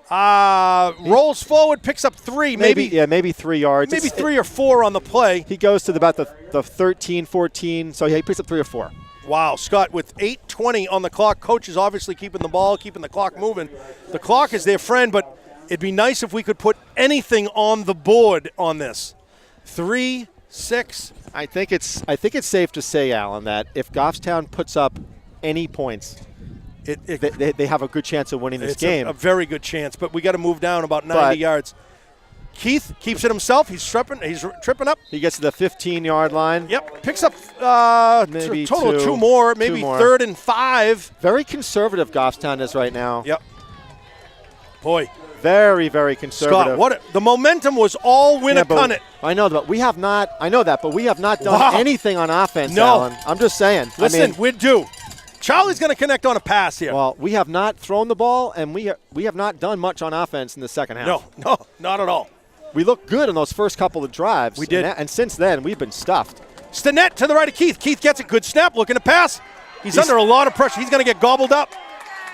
Rolls forward, picks up 3. Maybe 3 yards. Maybe 3 or 4 on the play. He goes to about the 13, 14. So, yeah, he picks up 3 or 4. Wow, Scott, with 8:20 on the clock, coach is obviously keeping the ball, keeping the clock moving. The clock is their friend, but it'd be nice if we could put anything on the board on this. 3, 6. I think it's safe to say, Alan, that if Goffstown puts up any points, they have a good chance of winning this game. A very good chance, but we got to move down about 90 yards. Keith keeps it himself. He's tripping up. He gets to the 15-yard line. Yep, picks up maybe total of 2 more, maybe 3rd and 5. Very conservative Goffstown is right now. Yep. Boy. Very, very conservative. Scott, the momentum was all Winnacunnet. I know that, but we have not done anything on offense, no. Alan. I'm just saying. Listen, we're due. Charlie's going to connect on a pass here. Well, we have not thrown the ball, and we have not done much on offense in the second half. No, not at all. We looked good in those first couple of drives. We did. And since then, we've been stuffed. Stinnett to the right of Keith. Keith gets a good snap, looking to pass. He's under a lot of pressure. He's going to get gobbled up.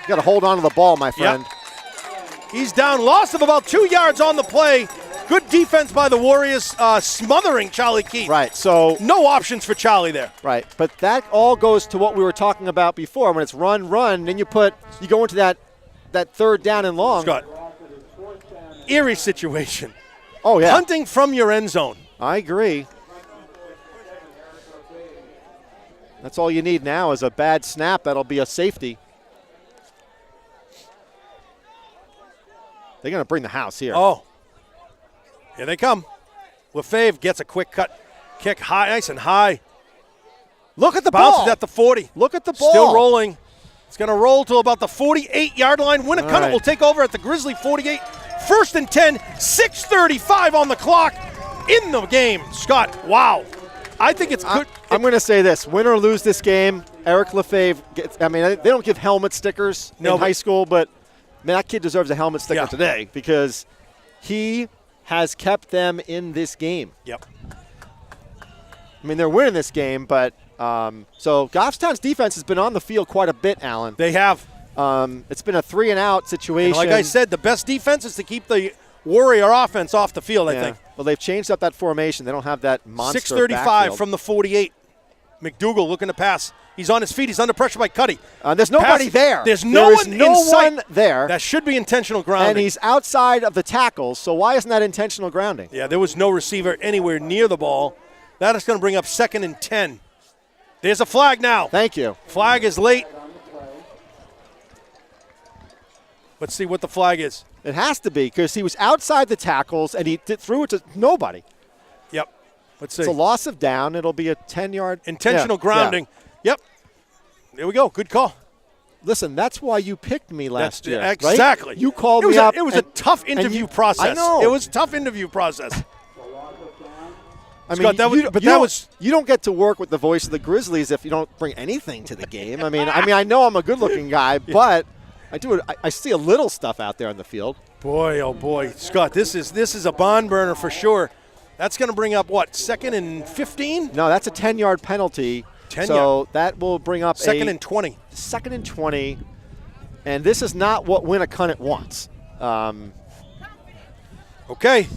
You got to hold on to the ball, my friend. Yep. He's down. Loss of about 2 yards on the play. Good defense by the Warriors, smothering Charlie Keith. Right, so no options for Charlie there. Right, but that all goes to what we were talking about before. When it's run, then you go into that 3rd down and long. Scott, eerie situation. Oh, yeah. Hunting from your end zone. I agree. That's all you need now is a bad snap. That'll be a safety. They're going to bring the house here. Oh. Here they come. Lefebvre gets a quick cut. Kick high, nice and high. Look at the Bounces ball. At the 40. Look at the ball. Still rolling. It's going to roll to about the 48-yard line. Winnacunnet will take over at the Grizzly 48. 1st and 10, 6:35 on the clock in the game. Scott, wow. I think it's good. I'm going to say this. Win or lose this game, Eric Lefebvre they don't give helmet stickers in high school, but man, that kid deserves a helmet sticker today because he has kept them in this game. Yep. I mean, they're winning this game, but so Goffstown's defense has been on the field quite a bit, Alan. They have. It's been a 3-and-out situation. And like I said, the best defense is to keep the Warrior offense off the field, I think. Well, they've changed up that formation. They don't have that monster 6:35 backfield. from the 48. McDougal looking to pass. He's on his feet. He's under pressure by Cuddy. There's nobody there. There's no one in sight there. That should be intentional grounding. And he's outside of the tackles, so why isn't that intentional grounding? Yeah, there was no receiver anywhere near the ball. That is going to bring up 2nd and 10. There's a flag now. Thank you. Flag is late. Let's see what the flag is. It has to be because he was outside the tackles and he threw it to nobody. Yep. Let's see. It's a loss of down. It'll be a 10-yard. Intentional grounding. Yeah. Yep. There we go. Good call. Listen, that's why you picked me last year. Exactly. Right? You called me up. It was a tough interview process. I know. It was a tough interview process. I mean, Scott, you don't get to work with the voice of the Grizzlies if you don't bring anything to the game. I mean, I know I'm a good-looking guy, but I see a little stuff out there on the field. Boy, oh boy, Scott, this is a barn burner for sure. That's going to bring up what, 2nd and 15? No, that's a 10-yard penalty. So that will bring up 2nd and 20. 2nd and 20, and this is not what Winnacunnet wants. Okay,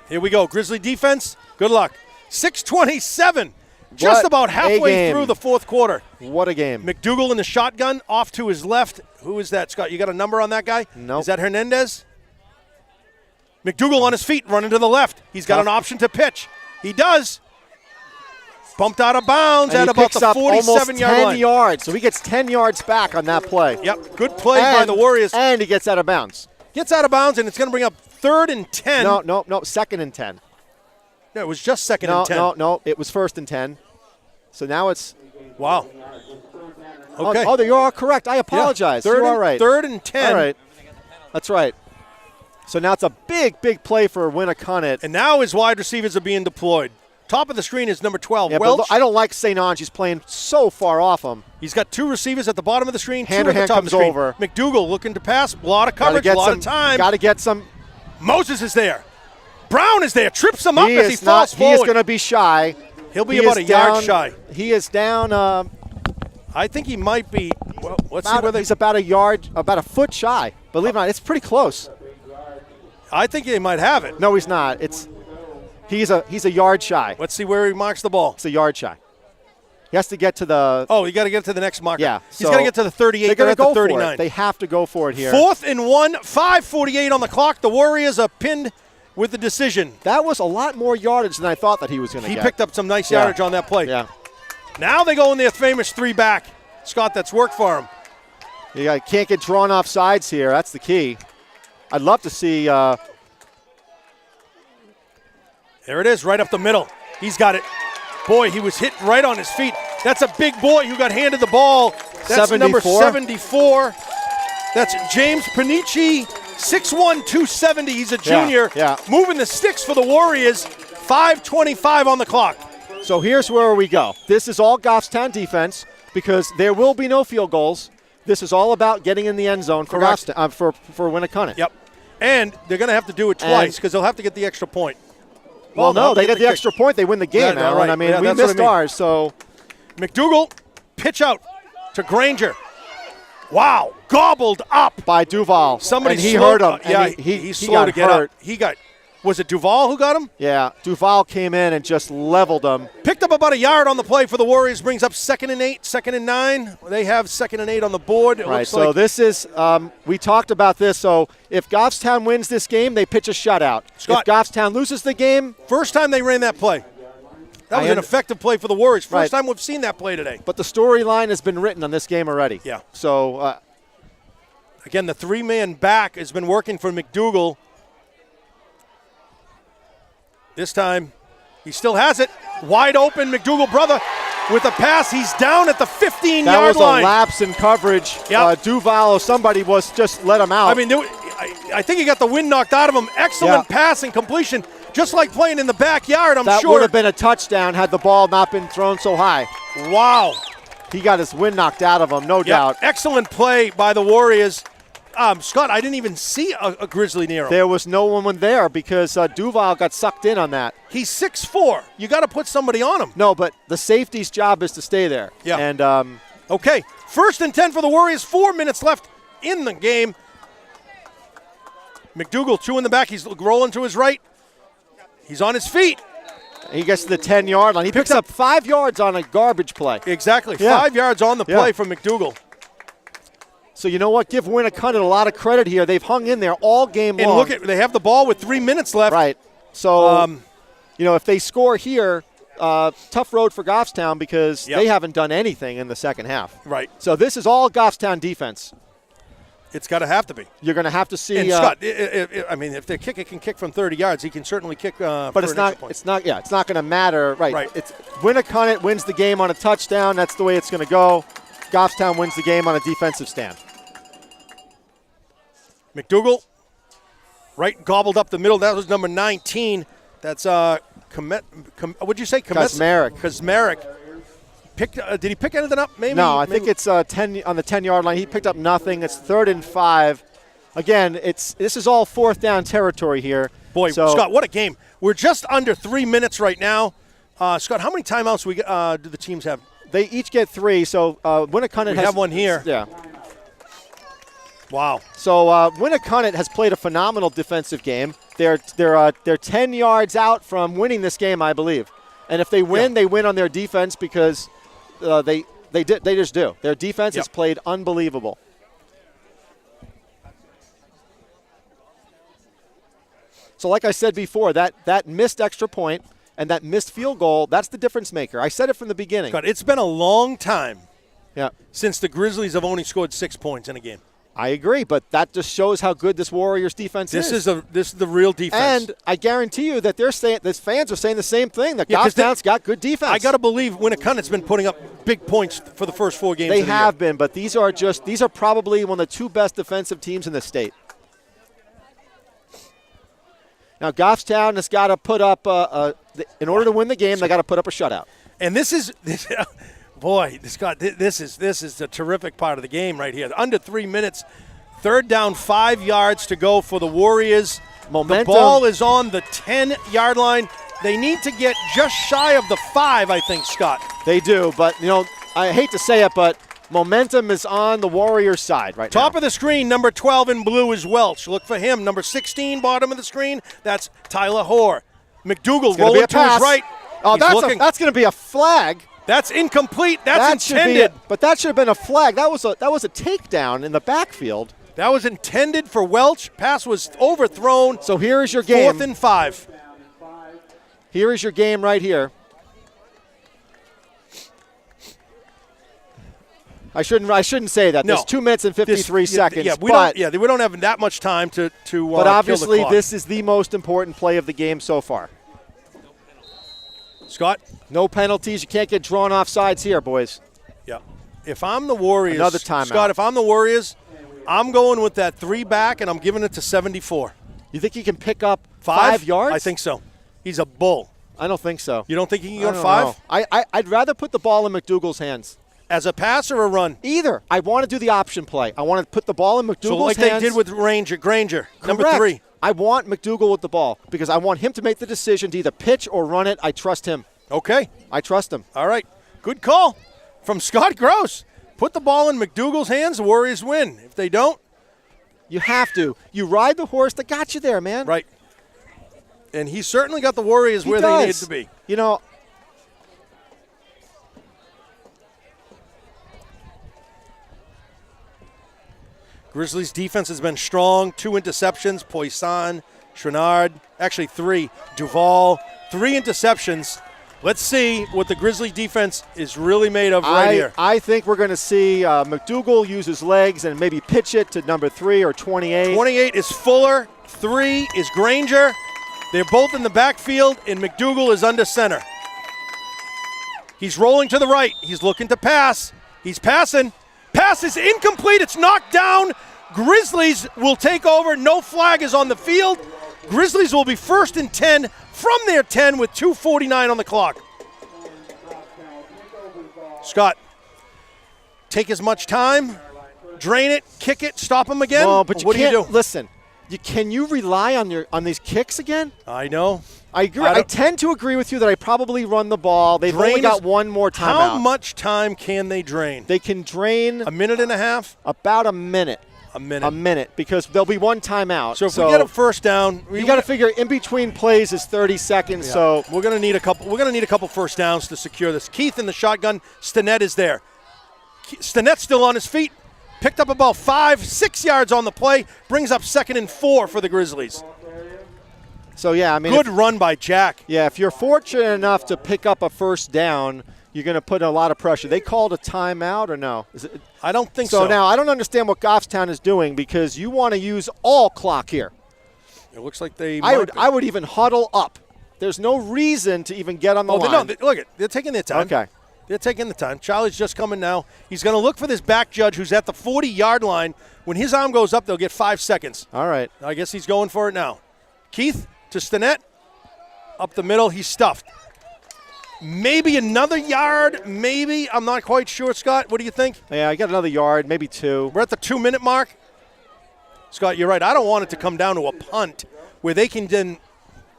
here we go. Grizzly defense. Good luck. 6:27. Just about halfway through the 4th quarter. What a game. McDougal in the shotgun, off to his left. Who is that, Scott? You got a number on that guy? No. Is that Hernandez? McDougal on his feet, running to the left. He's got an option to pitch. He does. Bumped out of bounds at about the 47-yard line. 10 yards, so he gets 10 yards back on that play. Yep, good play by the Warriors. And he gets out of bounds. Gets out of bounds, and it's going to bring up 3rd and 10. No, 2nd and 10. No, it was just 2nd and 10. No, it was 1st and 10. So now it's – wow. Okay. Oh, you are correct. I apologize. Yeah, You're all right. 3rd and 10. All right. That's right. So now it's a big, big play for Winnacunnet. And now his wide receivers are being deployed. Top of the screen is number 12, yeah, Welch. But I don't like St. Ange. He's playing so far off him. He's got 2 receivers at the bottom of the screen, 2 at the top comes of the screen. over. McDougal looking to pass. A lot of coverage, a lot of time. Got to get some. Moses is there. Brown is there. Trips him up as he falls forward. He is going to be shy. He'll be about a yard shy. He is down. I think he might be. Well, let's see whether he's about a foot shy. Believe it or not, it's pretty close. I think he might have it. No, he's not. He's a yard shy. Let's see where he marks the ball. It's a yard shy. He has to get to the. Oh, you got to get to the next marker. Yeah, he's got to get to the 38. They're going to go the 39. for it. They have to go for it here. 4th and 1, 5:48 on the clock. The Warriors are pinned with the decision. That was a lot more yardage than I thought that he was going to get. He picked up some nice yardage on that play. Yeah. Now they go in their famous 3-back. Scott, that's worked for him. You can't get drawn off sides here. That's the key. I'd love to see. There it is, right up the middle. He's got it. Boy, he was hit right on his feet. That's a big boy who got handed the ball. That's 74. number 74. That's James Panici, 6'1", 270. He's a junior. Yeah. Moving the sticks for the Warriors. 5:25 on the clock. So here's where we go. This is all Goffstown defense because there will be no field goals. This is all about getting in the end zone for Goffstown, for Winnacunnet. Yep. And they're going to have to do it twice because they'll have to get the extra point. Well, no, they get the extra point. They win the game, Yeah, Alan. right. I mean, Yeah, we that's what missed I mean. ours, so. McDougal, pitch out to Granger. Wow, gobbled up By Duval. Somebody and he slowed, hurt him. Yeah, and he slow got to get hurt. up. Was it Duval who got him? Yeah, Duval came in and just leveled him. Picked up about a yard on the play for the Warriors. Brings up 2nd and 8, 2nd and 9. They have 2nd and 8 on the board. It Right, looks so like this is, we talked about this. So if Goffstown wins this game, they pitch a shutout. Scott. If Goffstown loses the game, first time they ran that play. That was an effective play for the Warriors. First time we've seen that play today. but the storyline has been written on this game already. Yeah. So, Again, the 3-man back has been working for McDougal. This time, he still has it. Wide open, McDougal, brother, with a pass. He's down at the 15-yard line. that was a lapse in coverage. Yep. Duval or somebody was just let him out. I mean, I think he got the wind knocked out of him. Excellent pass and completion, just like playing in the backyard, I'm that sure. would have been a touchdown had the ball not been thrown so high. Wow. He got his wind knocked out of him, no doubt. Excellent play by the Warriors. Scott, I didn't even see a Grizzly near him. There was no one there because Duval got sucked in on that. He's 6'4". You got to put somebody on him. No, but the safety's job is to stay there. Yeah. And Okay, 1st and 10 for the Warriors. 4 minutes left in the game. McDougal, 2 in the back. He's rolling to his right. He's on his feet. he gets to the 10-yard line. He picks up 5 yards on a garbage play. Exactly. Yeah. 5 yards on the play from McDougal. So you know what? Give Winnacunnet a lot of credit here. They've hung in there all game long. And look, they have the ball with 3 minutes left. Right. So, if they score here, tough road for Goffstown because they haven't done anything in the second half. Right. So this is all Goffstown defense. It's got to have to be. You're going to have to see. And Scott, if the kicker can kick from 30 yards, he can certainly kick. But it's not going to matter. Right. It's Winnacunnet wins the game on a touchdown. That's the way it's going to go. Goffstown wins the game on a defensive stand. McDougal, right, gobbled up the middle. That was number 19. That's what'd you say? Kazmarek. Did he pick anything up? Maybe. No, I think it's 10 on the 10-yard line. He picked up nothing. It's 3rd and 5. Again, this is all 4th down territory here. Boy, Scott, what a game! We're just under 3 minutes right now. Scott, how many timeouts do the teams have? They each get 3. So Winnacunnet have one here. Yeah. Wow. So Winnacunnet has played a phenomenal defensive game. They're 10 yards out from winning this game, I believe. And if they win, they win on their defense because they just do. Their defense has played unbelievable. So like I said before, that missed extra point and that missed field goal, that's the difference maker. I said it from the beginning. God, it's been a long time since the Grizzlies have only scored 6 points in a game. I agree, but that just shows how good this Warriors defense is. This is the real defense. And I guarantee you that the fans are saying the same thing, that Goffstown's got good defense. I got to believe Winnacunnet's been putting up big points for the first 4 games They of the have year. been, but these are probably one of the 2 best defensive teams in the state. Now, Goffstown has got to put up, in order to win the game, they got to put up a shutout. And this is the terrific part of the game right here. Under 3 minutes, 3rd down, 5 yards to go for the Warriors. Momentum. The ball is on the 10-yard line. They need to get just shy of the 5, I think, Scott. They do, but, I hate to say it, but momentum is on the Warriors' side right now. Top of the screen, number 12 in blue is Welch. Look for him. Number 16, bottom of the screen, that's Tyler Hoare. McDougal rolling to his right. Oh, that's going to be a flag. That's incomplete. That's intended. But that should have been a flag. That was a takedown in the backfield. That was intended for Welch. Pass was overthrown. So here is your game. 4th and 5. Here is your game right here. I shouldn't say that. No. There's 2 minutes and 53 seconds. We don't have that much time to but obviously, this is the most important play of the game so far. Scott? No penalties. You can't get drawn off sides here, boys. Yeah. If I'm the Warriors, another timeout. Scott, if I'm the Warriors, I'm going with that 3 back, and I'm giving it to 74. You think he can pick up 5 yards? I think so. He's a bull. I don't think so. You don't think he can go 5? I'd rather put the ball in McDougal's hands. As a pass or a run? Either. I want to do the option play. I want to put the ball in McDougal's hands. They did with Granger, Correct. number 3. I want McDougal with the ball because I want him to make the decision to either pitch or run it. I trust him. Okay. I trust him. All right. Good call from Scott Gross. Put the ball in McDougal's hands, the Warriors win. If they don't, you have to. You ride the horse that got you there, man. Right. And he certainly got the Warriors where they needed to be. Grizzlies' defense has been strong. 2 interceptions. Poisson, Chouinard, actually 3. Duval, 3 interceptions. Let's see what the Grizzlies defense is really made of here. I think we're going to see McDougal use his legs and maybe pitch it to number 3 or 28. 28 is Fuller. 3 is Granger. They're both in the backfield, and McDougal is under center. He's rolling to the right. He's looking to pass. He's passing. Pass is incomplete. It's knocked down. Grizzlies will take over. No flag is on the field. Grizzlies will be 1st and 10 from their 10 with 2:49 on the clock. Scott, take as much time, drain it, kick it, stop them again. Well, but what do you do? Listen, can you rely on these kicks again? I know. I agree. I tend to agree with you that I probably run the ball. They've only got one more timeout. How much time can they drain? They can drain a minute and a half? About a minute. A minute, because there'll be one timeout. So if we get a first down, you got to figure in between plays is 30 seconds. Yeah. So we're going to need a couple. We're going to need a couple first downs to secure this. Keith in the shotgun. Stinnett is there. Stinnett's still on his feet. Picked up about 5-6 yards on the play. Brings up 2nd and 4 for the Grizzlies. So yeah, I mean, good run by Jack. Yeah, if you're fortunate enough to pick up a first down, you're going to put a lot of pressure. They called a timeout or no? I don't think so. So now I don't understand what Goffstown is doing because you want to use all clock here. It looks like they. I would even huddle up. There's no reason to even get on the line. Look, they're taking their time. Okay. They're taking the time. Charlie's just coming now. He's going to look for this back judge who's at the 40-yard line. When his arm goes up, they'll get 5 seconds. All right. I guess he's going for it now. Keith to Stinnett. Up the middle, he's stuffed. Maybe another yard, maybe. I'm not quite sure, Scott. What do you think? Yeah, I got another yard, maybe 2. We're at the 2-minute mark. Scott, you're right. I don't want it to come down to a punt where they can then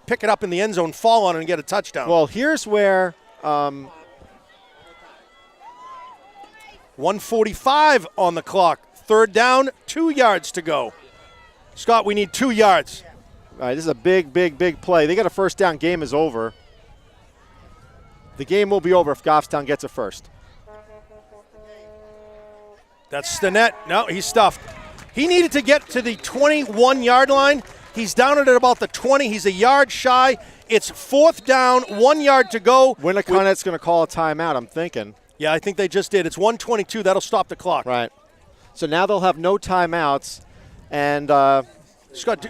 pick it up in the end zone, fall on it, and get a touchdown. Well, here's where 1:45 on the clock. 3rd down, 2 yards to go. Scott, we need 2 yards. All right, this is a big play. They got a first down. Game is over. The game will be over if Goffstown gets a first. That's Stinnett. No, he's stuffed. He needed to get to the 21-yard line. He's down at about the 20. He's a yard shy. It's 4th down, 1 yard to go. Winnacunnet's going to call a timeout, I'm thinking. Yeah, I think they just did. It's 1:22. That'll stop the clock. Right. So now they'll have no timeouts. And Scott,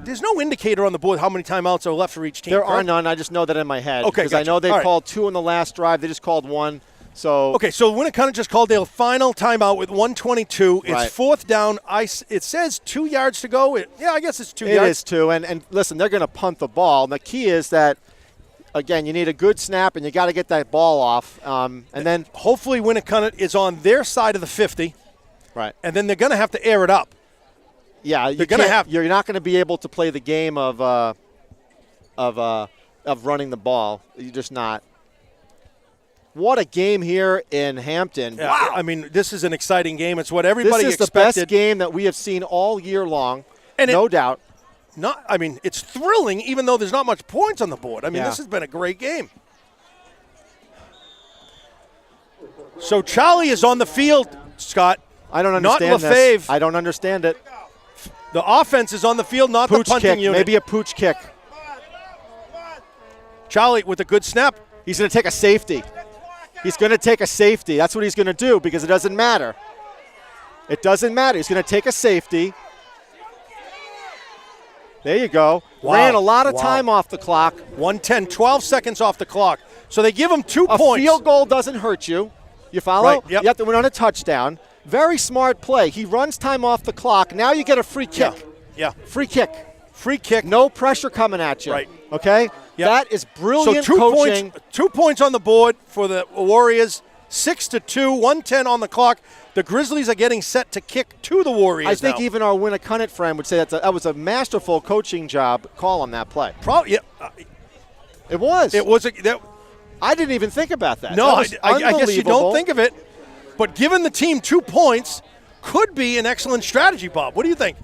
there's no indicator on the board how many timeouts are left for each team. There are none. I just know that in my head. Okay, because I know they called 2 in the last drive. They just called 1. So Winnacunnet just called their final timeout with 1:22. It's right. 4th down. It says 2 yards to go. I guess it's 2 yards. It is 2. And listen, they're going to punt the ball. And the key is that, again, you need a good snap, and you got to get that ball off. And then hopefully Winnacunnet is on their side of the 50. Right. And then they're going to have to air it up. Yeah, you're not going to be able to play the game of of running the ball. You're just not. What a game here in Hampton. Yeah, wow. I mean, this is an exciting game. It's what everybody expected. This is the best game that we have seen all year long, and no doubt. I mean, it's thrilling even though there's not much points on the board. I mean, this has been a great game. So Charlie is on the field, Scott. I don't understand not Lefebvre. This. I don't understand it. The offense is on the field, not pooch the punting kick. unit. Maybe a pooch kick. Charlie with a good snap. He's going to take a safety. He's going to take a safety. That's what he's going to do because it doesn't matter. It doesn't matter. He's going to take a safety. There you go. Wow. Ran a lot of time off the clock. 1:10, 12 seconds off the clock. So they give him 2 points. A field goal doesn't hurt you. You follow? Right, yep. You have to win on a touchdown. Very smart play. He runs time off the clock. Now you get a free kick. Yeah. Free kick. Free kick. No pressure coming at you. Right. Okay? Yep. That is brilliant so 2 coaching. Points, 2 points on the board for the Warriors. 6-2, 1:10 on the clock. The Grizzlies are getting set to kick to the Warriors. I think now. even our Winnacunnet friend would say that was a masterful coaching job call on that play. Probably, yeah. It was. It was. I didn't even think about that. No, that I guess you don't think of it. But giving the team 2 points could be an excellent strategy, Bob. What do you think?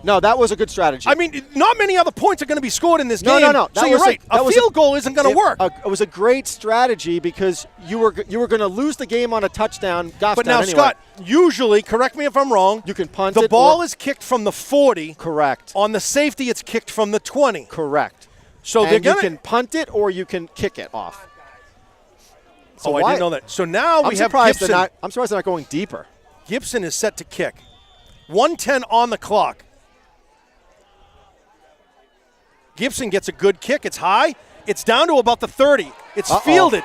No, that was a good strategy. I mean, not many other points are going to be scored in this game. No. So you're right. A field goal isn't going to work. It was a great strategy because you were going to lose the game on a touchdown. But now, anyway. Scott, usually, correct me if I'm wrong, you can punt the ball is kicked from the 40. Correct. On the safety, it's kicked from the 20. Correct. So and you can punt it or you can kick it off. So I didn't know that. So now we have Gibson. I'm surprised they're not going deeper. Gibson is set to kick. 1:10 on the clock. Gibson gets a good kick. It's high. It's down to about the 30. It's fielded.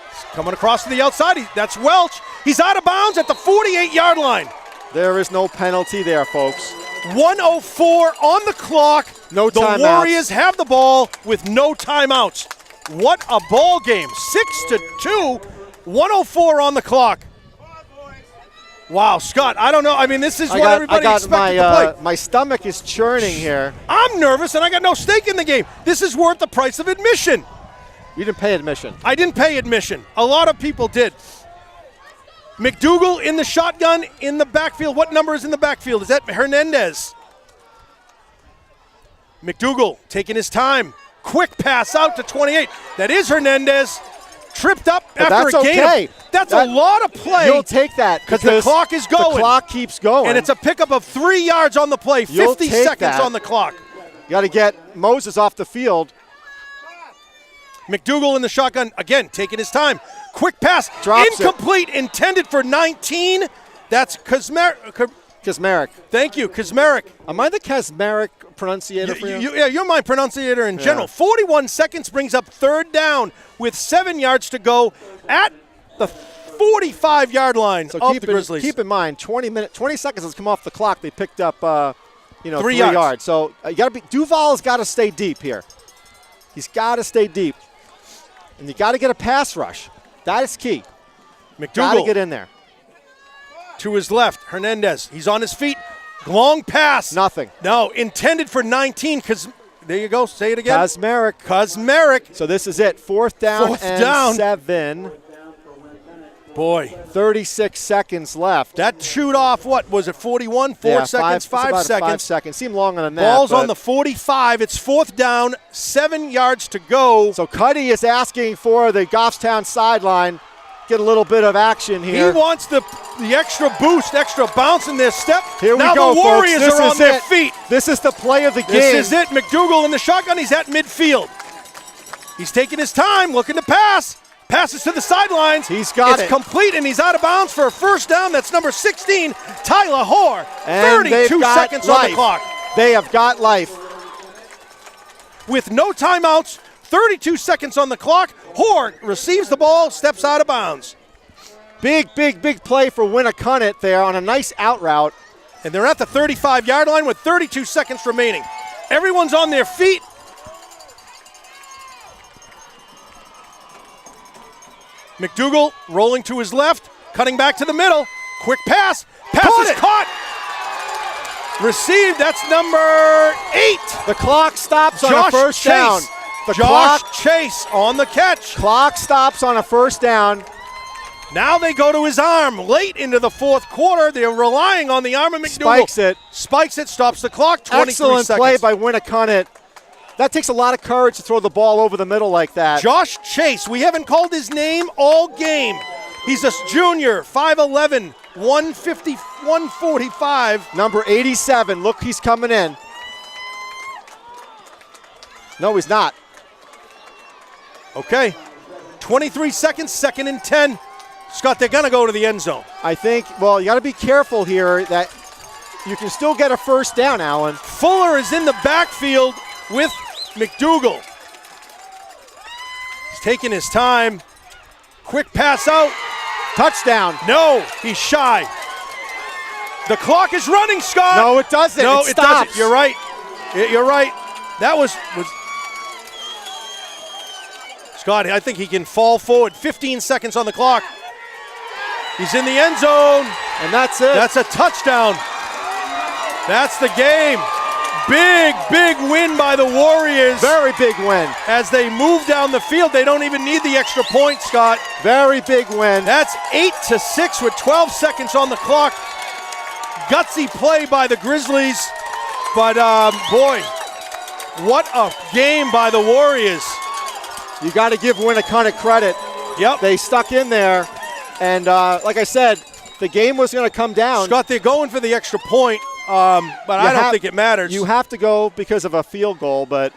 It's coming across to the outside. That's Welch. He's out of bounds at the 48-yard line. There is no penalty there, folks. 1:04 on the clock. No timeouts. The Warriors have the ball with no timeouts. What a ball game. 6-2, 1:04 on the clock. Wow, Scott, I don't know. I mean, this is what everybody expected to play. My stomach is churning here. I'm nervous, and I got no stake in the game. This is worth the price of admission. You didn't pay admission. I didn't pay admission. A lot of people did. McDougal in the shotgun in the backfield. What number is in the backfield? Is that Hernandez? McDougal taking his time. Quick pass out to 28. That is Hernandez. Tripped up after a gain. That's a lot of play. You'll take that because the clock is going. The clock keeps going. And it's a pickup of 3 yards on the play. 50 seconds on the clock. You got to get Moses off the field. McDougal in the shotgun, again, taking his time. Quick pass. Drops incomplete, intended for 19. That's Kazmarek. Thank you, Kazmarek. Am I the Kazmarek pronunciator for you? Yeah, you're my pronunciator in general. 41 seconds brings up 3rd down with 7 yards to go at the 45-yard line of the Grizzlies. Keep in mind, 20 seconds has come off the clock. They picked up, 3 yards. So you got to be. Duval's got to stay deep here. He's got to stay deep, and you got to get a pass rush. That is key. McDougal got to get in there. To his left, Hernandez. He's on his feet. Long pass. Nothing. No, intended for 19 because there you go. Say it again. Kazmarek. So this is it. 4th down and 7. Boy. 36 seconds left. That shoot off, what was it, 41? 4 seconds, 5 seconds. 5 seconds. Seemed longer than that. Ball's on the 45. It's 4th down, 7 yards to go. So Cuddy is asking for the Goffstown sideline. Get a little bit of action here. He wants the extra boost, extra bounce in their step. Here we now go, the Warriors folks. are on their feet. This is the play of the game. This is it. McDougal in the shotgun. He's at midfield. He's taking his time, looking to pass. Passes to the sidelines. He's got it. It's complete, and he's out of bounds for a 1st down. That's number 16, Tyler Hoare. And 32 seconds on the clock. They have got life. With no timeouts, 32 seconds on the clock. Hoare receives the ball, steps out of bounds. Big play for Winnacunnet there on a nice out route. And they're at the 35-yard line with 32 seconds remaining. Everyone's on their feet. McDougal rolling to his left, cutting back to the middle. Quick pass. Pass is caught. Received. That's number 8. The clock stops on a first down. Josh Chase on the catch. Clock stops on a first down. Now they go to his arm late into the fourth quarter. They're relying on the arm of McDougal. Spikes it, stops the clock, 23 Excellent seconds. play by Winnacunnet. That takes a lot of courage to throw the ball over the middle like that. Josh Chase, we haven't called his name all game. He's a junior, 5'11", 150, 145. Number 87, look, he's coming in. No, he's not. Okay, 23 seconds, 2nd and 10. Scott, they're going to go to the end zone. I think, well, you got to be careful here that you can still get a first down, Alan. Fuller is in the backfield with McDougal. He's taking his time. Quick pass out. Touchdown. No, he's shy. The clock is running, Scott. No, it doesn't. No, it doesn't. You're right. You're right. That was Scott, I think he can fall forward. 15 seconds on the clock. He's in the end zone. And that's it. That's a touchdown. That's the game. Big, big win by the Warriors. Very big win. As they move down the field, they don't even need the extra point, Scott. Very big win. That's 8-6 with 12 seconds on the clock. Gutsy play by the Grizzlies. But, boy, what a game by the Warriors. You got to give Winnacunnet credit. Yep. They stuck in there. And like I said, the game was going to come down. Scott, they're going for the extra point, but I don't think it matters. You have to go because of a field goal, but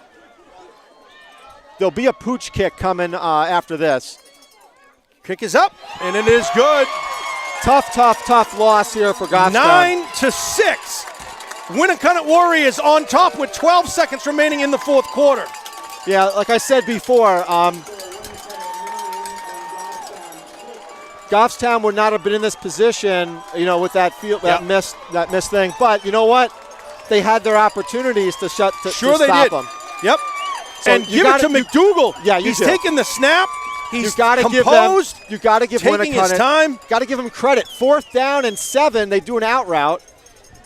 there'll be a pooch kick coming after this. Kick is up, and it is good. Tough loss here for Goffstown. 9-6. Winnacunnet Warriors on top with 12 seconds remaining in the fourth quarter. Yeah, like I said before, Goffstown would not have been in this position, with that field, that missed thing. But you know what? They had their opportunities to stop them. Yep. So and give it to McDougal. Yeah, he's taking the snap. He's composed. You got to give taking his time. Got to give him credit. 4th down and 7, they do an out route,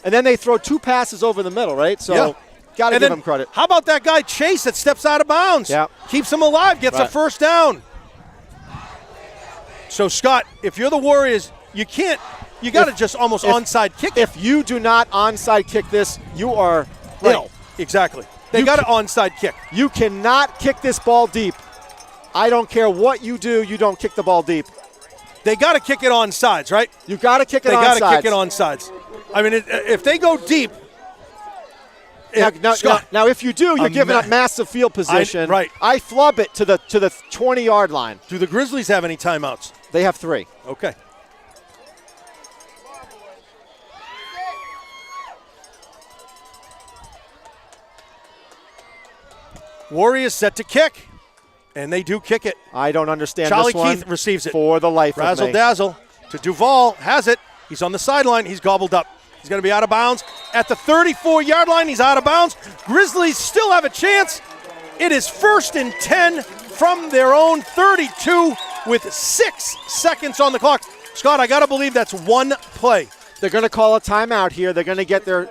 and then they throw 2 passes over the middle, right? So got to give him credit. How about that guy Chase that steps out of bounds? Yeah. Keeps him alive, gets a first down. So, Scott, if you're the Warriors, you got to just almost onside kick it. If you do not onside kick this, you are ill. Exactly. They got to onside kick. You cannot kick this ball deep. I don't care what you do, you don't kick the ball deep. They got to kick it on sides, right? You got to kick it on sides. They got to kick it on sides. I mean, if they go deep. Now, if you do, you're giving up massive field position. Right. I flub it to the 20-yard line. Do the Grizzlies have any timeouts? They have 3. Okay. Warriors set to kick, and they do kick it. I don't understand Charlie this one. Keith receives it. For the life of me. Razzle-dazzle to Duval. Has it. He's on the sideline. He's gobbled up. He's going to be out of bounds. At the 34-yard line, he's out of bounds. Grizzlies still have a chance. It is 1st and 10 from their own 32 with 6 seconds on the clock. Scott, I got to believe that's one play. They're going to call a timeout here. They're going to get their...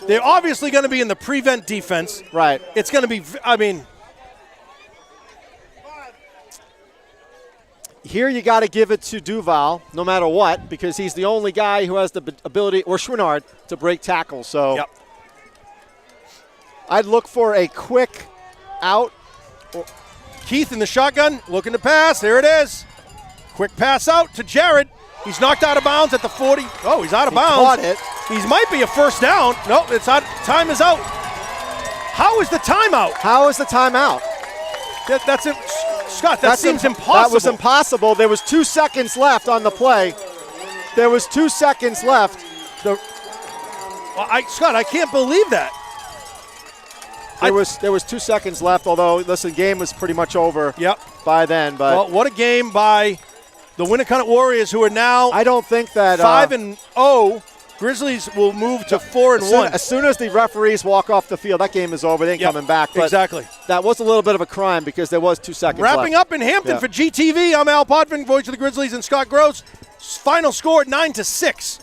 They're obviously going to be in the prevent defense. Right. It's going to be, Here you got to give it to Duval, no matter what, because he's the only guy who has the ability, or Schwinnard, to break tackles. So I'd look for a quick out. Keith in the shotgun, looking to pass. There it is. Quick pass out to Jared. He's knocked out of bounds at the 40. Oh, he's out of bounds. Caught it. He might be a first down. Nope, it's out. Time is out. How is the timeout? How is the timeout? That's it. Scott, that seems impossible. That was impossible. There was 2 seconds left on the play. There was 2 seconds left. Scott, I can't believe that. There was 2 seconds left, although, listen, game was pretty much over by then. But well, what a game by the Winnacunnet Warriors, who are now I don't think that 5-0. Grizzlies will move to 4-1. As soon as the referees walk off the field, that game is over. They ain't coming back. But exactly. That was a little bit of a crime because there was 2 seconds Wrapping left. up in Hampton for GTV, I'm Al Potvin, voice of the Grizzlies, and Scott Gross. Final score 9-6.